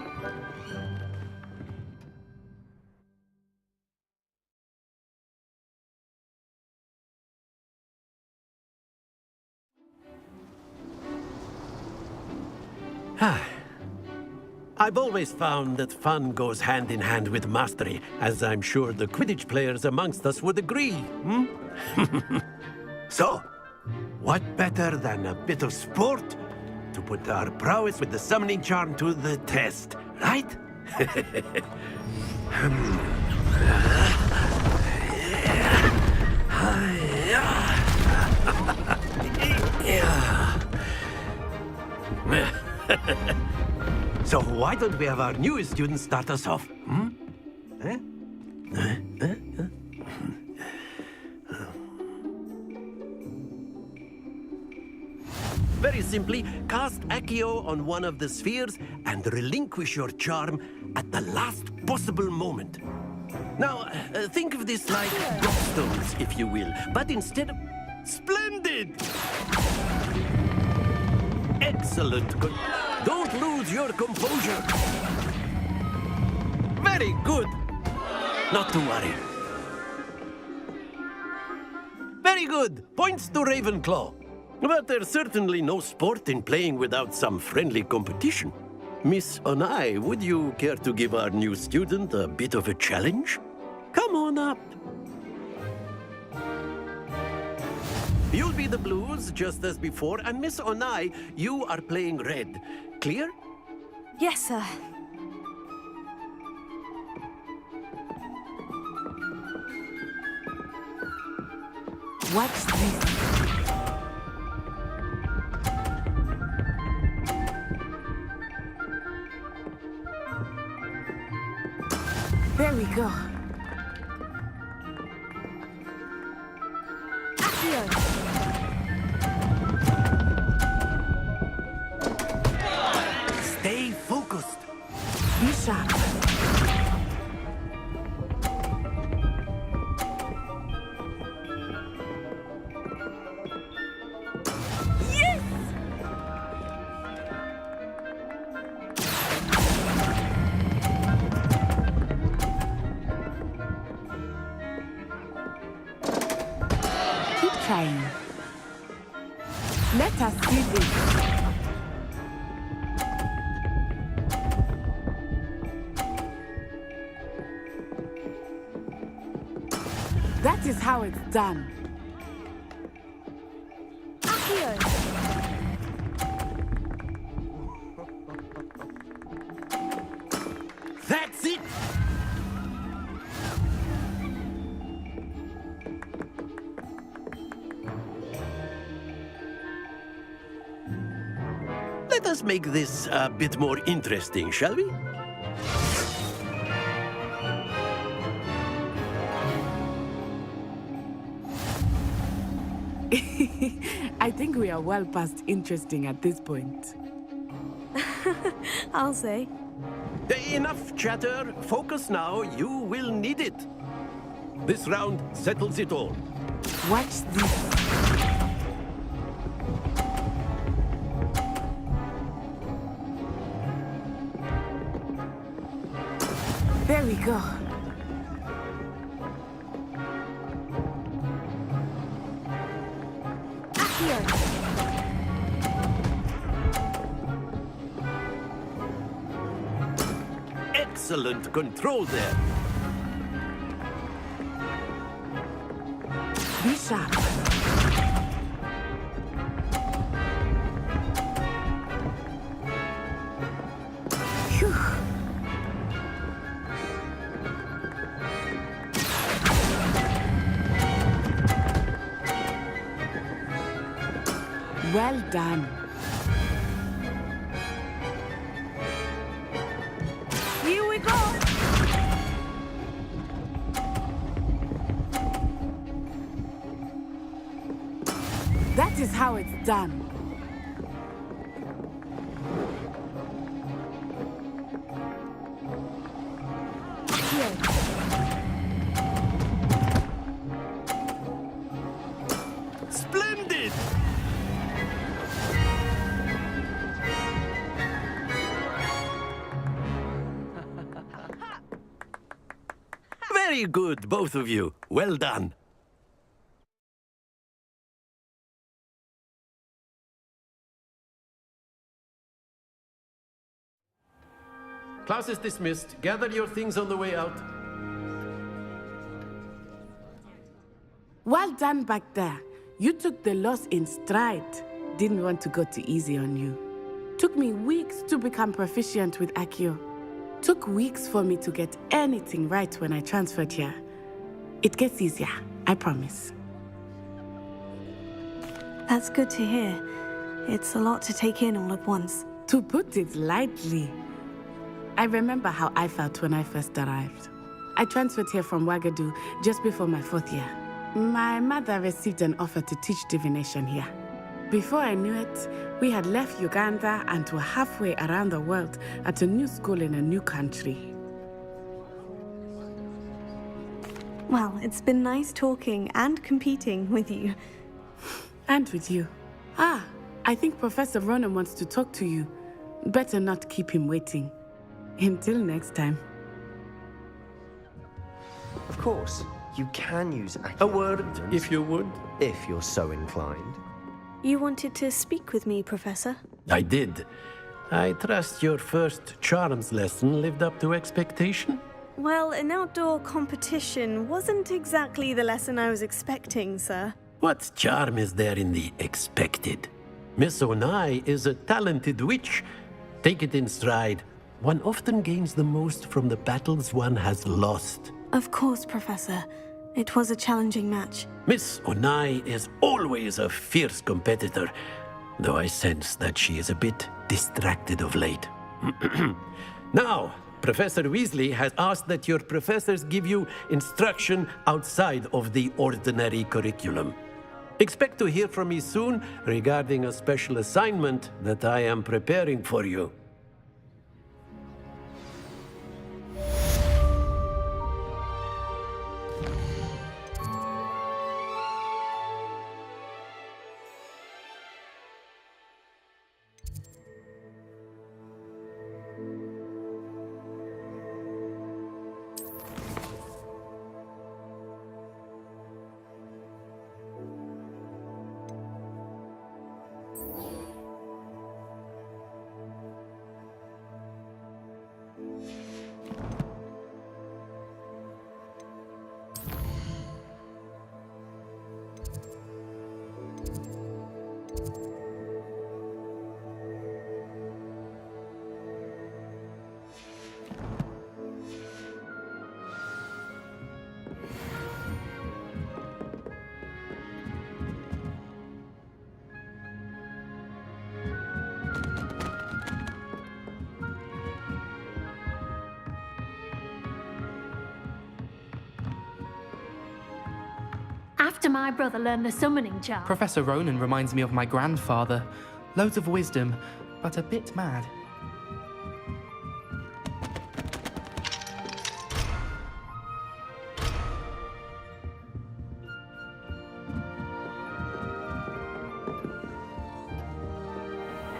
Speaker 21: I've always found that fun goes hand in hand with mastery, as I'm sure the Quidditch players amongst us would agree. So, what better than a bit of sport to put our prowess with the summoning charm to the test, right? So why don't we have our newest student start us off? Very simply, cast Accio on one of the spheres and relinquish your charm at the last possible moment. Now, think of this like gobstones, if you will, but instead of... Splendid! Excellent. Don't lose your composure. Very good. Not to worry. Very good. Points to Ravenclaw. But there's certainly no sport in playing without some friendly competition. Miss Onai, would you care to give our new student a bit of a challenge? Come on up. You'll be the blues, just as before, and Miss Onai, you are playing red. Clear?
Speaker 2: Yes, sir.
Speaker 20: What's this? There we go.
Speaker 21: Stay focused.
Speaker 20: Be sharp.
Speaker 18: Yes!
Speaker 20: Keep trying. Let us see this. That is how it's done.
Speaker 21: That's it! Let us make this a bit more interesting, shall we?
Speaker 20: I think we are well past interesting at this point.
Speaker 2: I'll say.
Speaker 21: Enough chatter. Focus now. You will need it. This round settles it all.
Speaker 20: Watch this. There we go.
Speaker 21: Excellent control there.
Speaker 20: Be sharp. Phew. Well done.
Speaker 18: Here we go!
Speaker 20: That is how it's done.
Speaker 21: Splendid! Very good, both of you. Well done. Class is dismissed. Gather your things on the way out.
Speaker 20: Well done back there. You took the loss in stride. Didn't want to go too easy on you. Took me weeks to become proficient with Accio. Took weeks for me to get anything right when I transferred here. It gets easier, I promise.
Speaker 2: That's good to hear. It's a lot to take in all at once.
Speaker 20: To put it lightly, I remember how I felt when I first arrived. I transferred here from Ouagadougou just before my 4th year. My mother received an offer to teach divination here. Before I knew it, we had left Uganda and were halfway around the world at a new school in a new country.
Speaker 2: Well, it's been nice talking and competing with you.
Speaker 20: And with you. Ah, I think Professor Ronan wants to talk to you. Better not keep him waiting. Until next time.
Speaker 17: Of course, you can use
Speaker 21: A word, if you would.
Speaker 17: If you're so inclined.
Speaker 2: You wanted to speak with me, Professor?
Speaker 21: I did. I trust your first charms lesson lived up to expectation?
Speaker 2: Well, an outdoor competition wasn't exactly the lesson I was expecting, sir.
Speaker 21: What charm is there in the expected? Miss Onai is a talented witch. Take it in stride. One often gains the most from the battles one has lost.
Speaker 2: Of course, Professor. It was a challenging match.
Speaker 21: Miss Onai is always a fierce competitor, though I sense that she is a bit distracted of late. Now, Professor Weasley has asked that your professors give you instruction outside of the ordinary curriculum. Expect to hear from me soon regarding a special assignment that I am preparing for you.
Speaker 12: After my brother learned the summoning charm.
Speaker 15: Professor Ronan reminds me of my grandfather. Loads of wisdom, but a bit mad.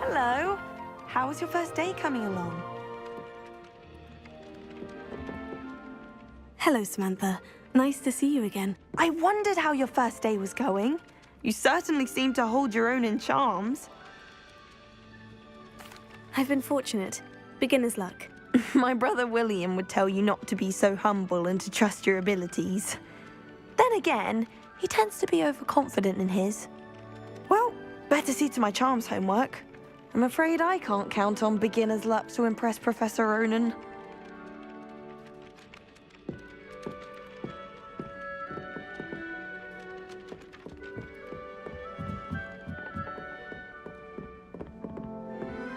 Speaker 13: Hello. How was your first day coming along?
Speaker 2: Hello, Samantha. Nice to see you again.
Speaker 13: I wondered how your first day was going. You certainly seem to hold your own in charms.
Speaker 2: I've been fortunate. Beginner's luck.
Speaker 13: My brother William would tell you not to be so humble and to trust your abilities. Then again, he tends to be overconfident in his. Well, better see to my charms homework. I'm afraid I can't count on beginner's luck to impress Professor Ronan.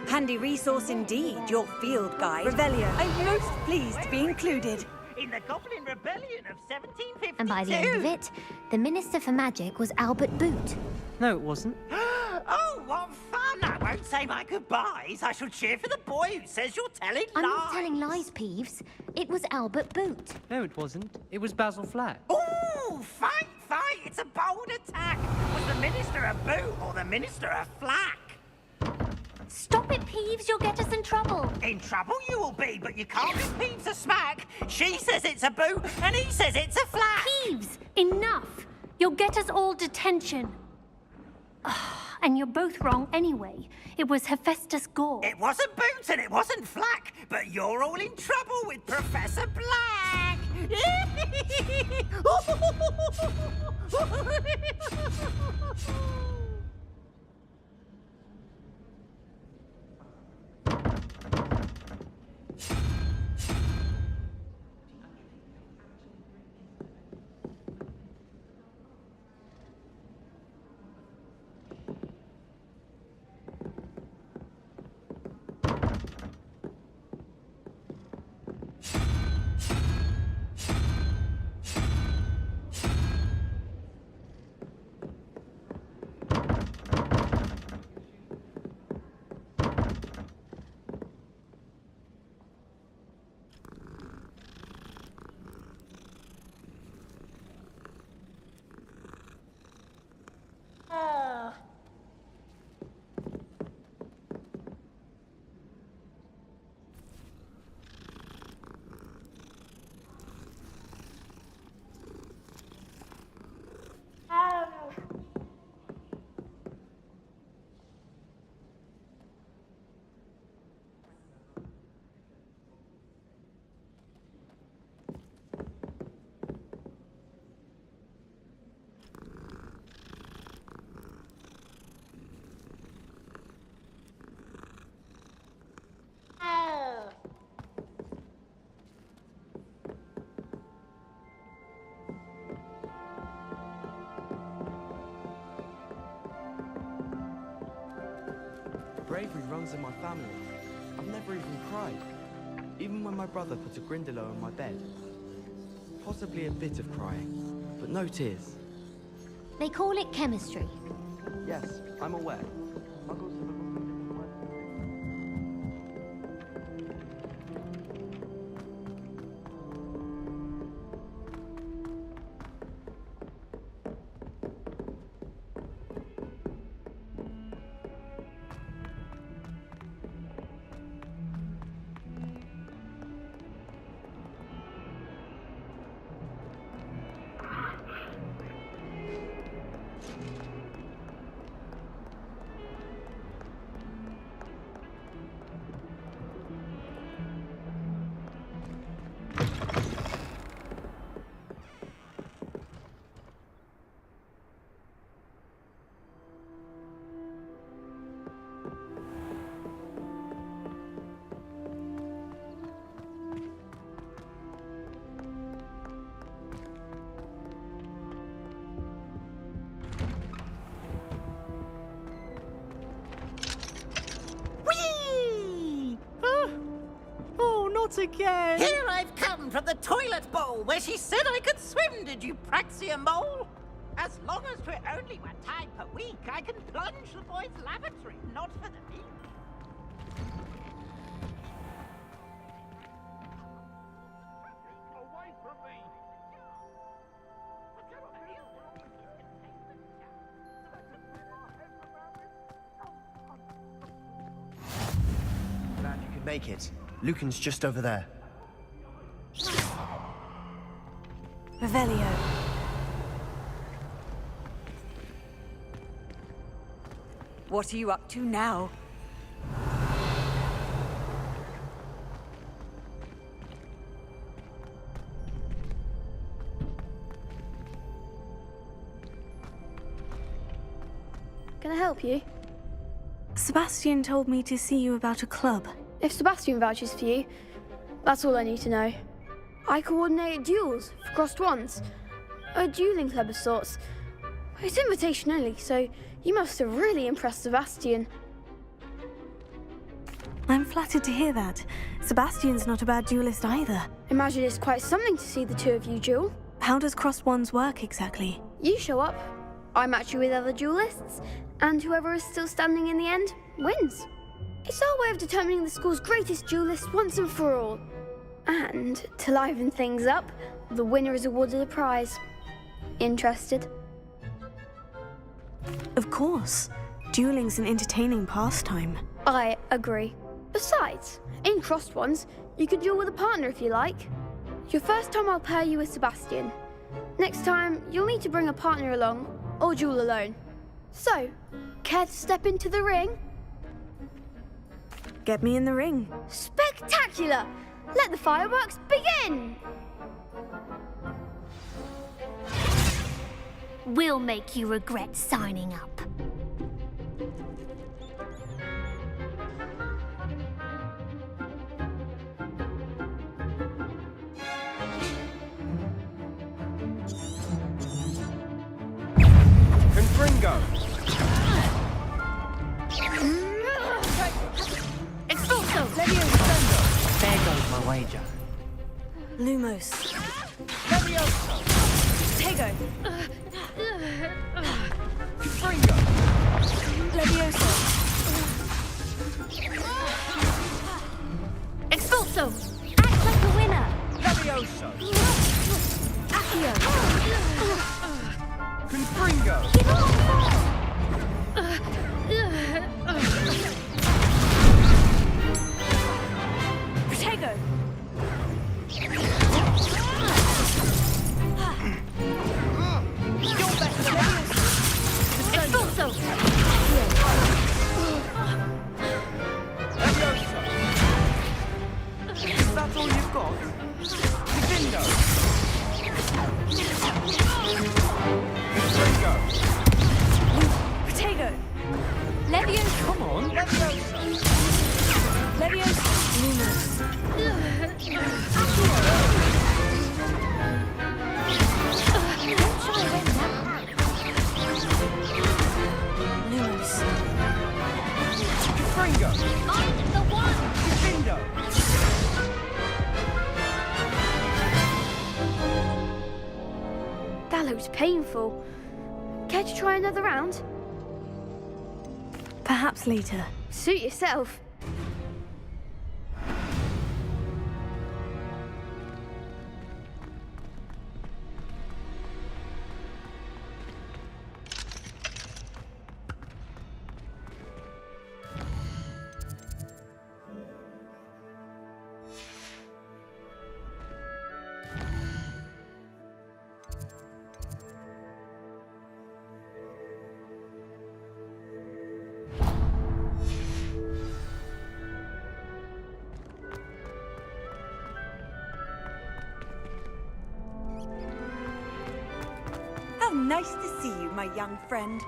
Speaker 18: Handy resource indeed, your field guide. Revelio. I'm most pleased to be included.
Speaker 3: In the Goblin Rebellion of 1752.
Speaker 12: And by the end of it, the Minister for Magic was Albert Boot.
Speaker 15: No, it wasn't.
Speaker 3: Oh, what fun! I won't say my goodbyes. I shall cheer for the boy who says you're telling lies.
Speaker 12: I'm not telling lies, Peeves. It was Albert Boot.
Speaker 15: No, it wasn't. It was Basil Flack.
Speaker 3: Ooh, fight, fight! It's a bold attack. Was the Minister a boot or the Minister a flack?
Speaker 12: Stop it, Peeves. You'll get us in trouble.
Speaker 3: In trouble you will be, but you can't give Peeves a smack. She says it's a boot, and he says it's a flack.
Speaker 12: Peeves, enough. You'll get us all detention. And you're both wrong anyway. It was Hephaestus Gore.
Speaker 3: It wasn't boot and it wasn't flack, but you're all in trouble with Professor Black.
Speaker 4: bravery runs in my family. I've never even cried. Even when my brother put a grindalo on my bed. Possibly a bit of crying, but no tears.
Speaker 12: They call it chemistry.
Speaker 4: Yes, I'm aware. Muggles have a...
Speaker 3: Again. Here I've come from the toilet bowl where she said I could swim, did you praxia mole? As long as 'twere only 1 time per week, I can plunge the boys' lavatory, not for the meal. Away from me!
Speaker 17: Glad you could make it. Lucan's just over there.
Speaker 2: Revelio.
Speaker 18: What are you up to now?
Speaker 2: Can I help you? Sebastian told me to see you about a club.
Speaker 22: If Sebastian vouches for you, that's all I need to know. I coordinate duels for crossed wands. A dueling club of sorts. It's invitation only, so you must have really impressed Sebastian.
Speaker 2: I'm flattered to hear that. Sebastian's not a bad duelist either.
Speaker 22: Imagine it's quite something to see the two of you duel.
Speaker 2: How does crossed wands work exactly?
Speaker 22: You show up, I match you with other duelists, and whoever is still standing in the end wins. It's our way of determining the school's greatest duelist once and for all. And, to liven things up, the winner is awarded a prize. Interested?
Speaker 2: Of course. Dueling's an entertaining pastime.
Speaker 22: I agree. Besides, in crossed ones, you could duel with a partner if you like. Your first time I'll pair you with Sebastian. Next time, you'll need to bring a partner along, or duel alone. So, care to step into the ring?
Speaker 2: Get me in the ring.
Speaker 22: Spectacular! Let the fireworks begin!
Speaker 12: We'll make you regret signing up.
Speaker 4: Confringo!
Speaker 22: Expulso!
Speaker 11: There goes my wager.
Speaker 2: Lumos.
Speaker 22: Tego!
Speaker 4: Confringo!
Speaker 22: Levioso! Expulso!
Speaker 12: Act like a winner!
Speaker 4: Levioso!
Speaker 22: Accio!
Speaker 4: Confringo!
Speaker 22: Protego! Expulso!
Speaker 4: Is that all you've got? Divindo! Confringo!
Speaker 22: Protego!
Speaker 12: Levioso!
Speaker 4: Come on! Levioso!
Speaker 22: Levioso!
Speaker 2: Lumos.
Speaker 22: Lumos. painful. Care to try another round?
Speaker 2: Perhaps later.
Speaker 22: Suit yourself.
Speaker 18: How nice to see you, my young friend.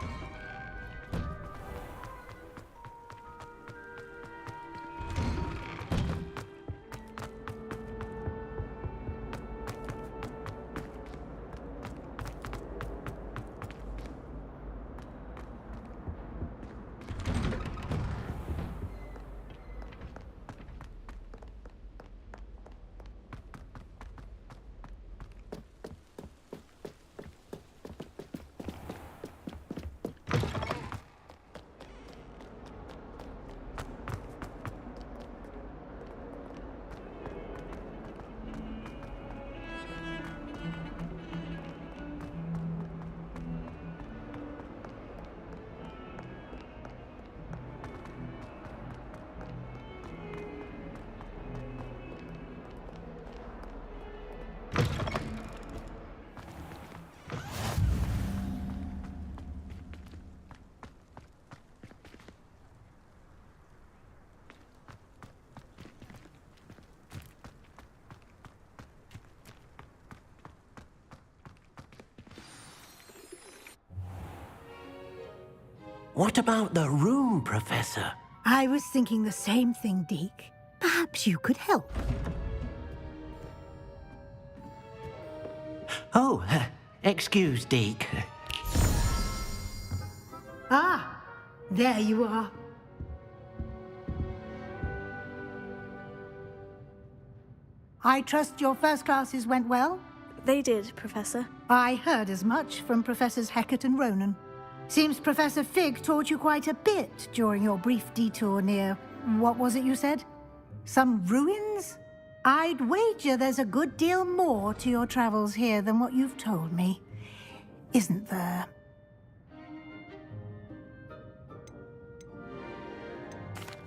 Speaker 9: What about the room, Professor?
Speaker 8: I was thinking the same thing, Deke. Perhaps you could help.
Speaker 9: Oh, excuse, Deke.
Speaker 8: Ah, there you are. I trust your first classes went well?
Speaker 2: They did, Professor.
Speaker 8: I heard as much from Professors Hecat and Ronan. Seems Professor Fig taught you quite a bit during your brief detour near... what was it you said? Some ruins? I'd wager there's a good deal more to your travels here than what you've told me. Isn't there?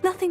Speaker 2: Nothing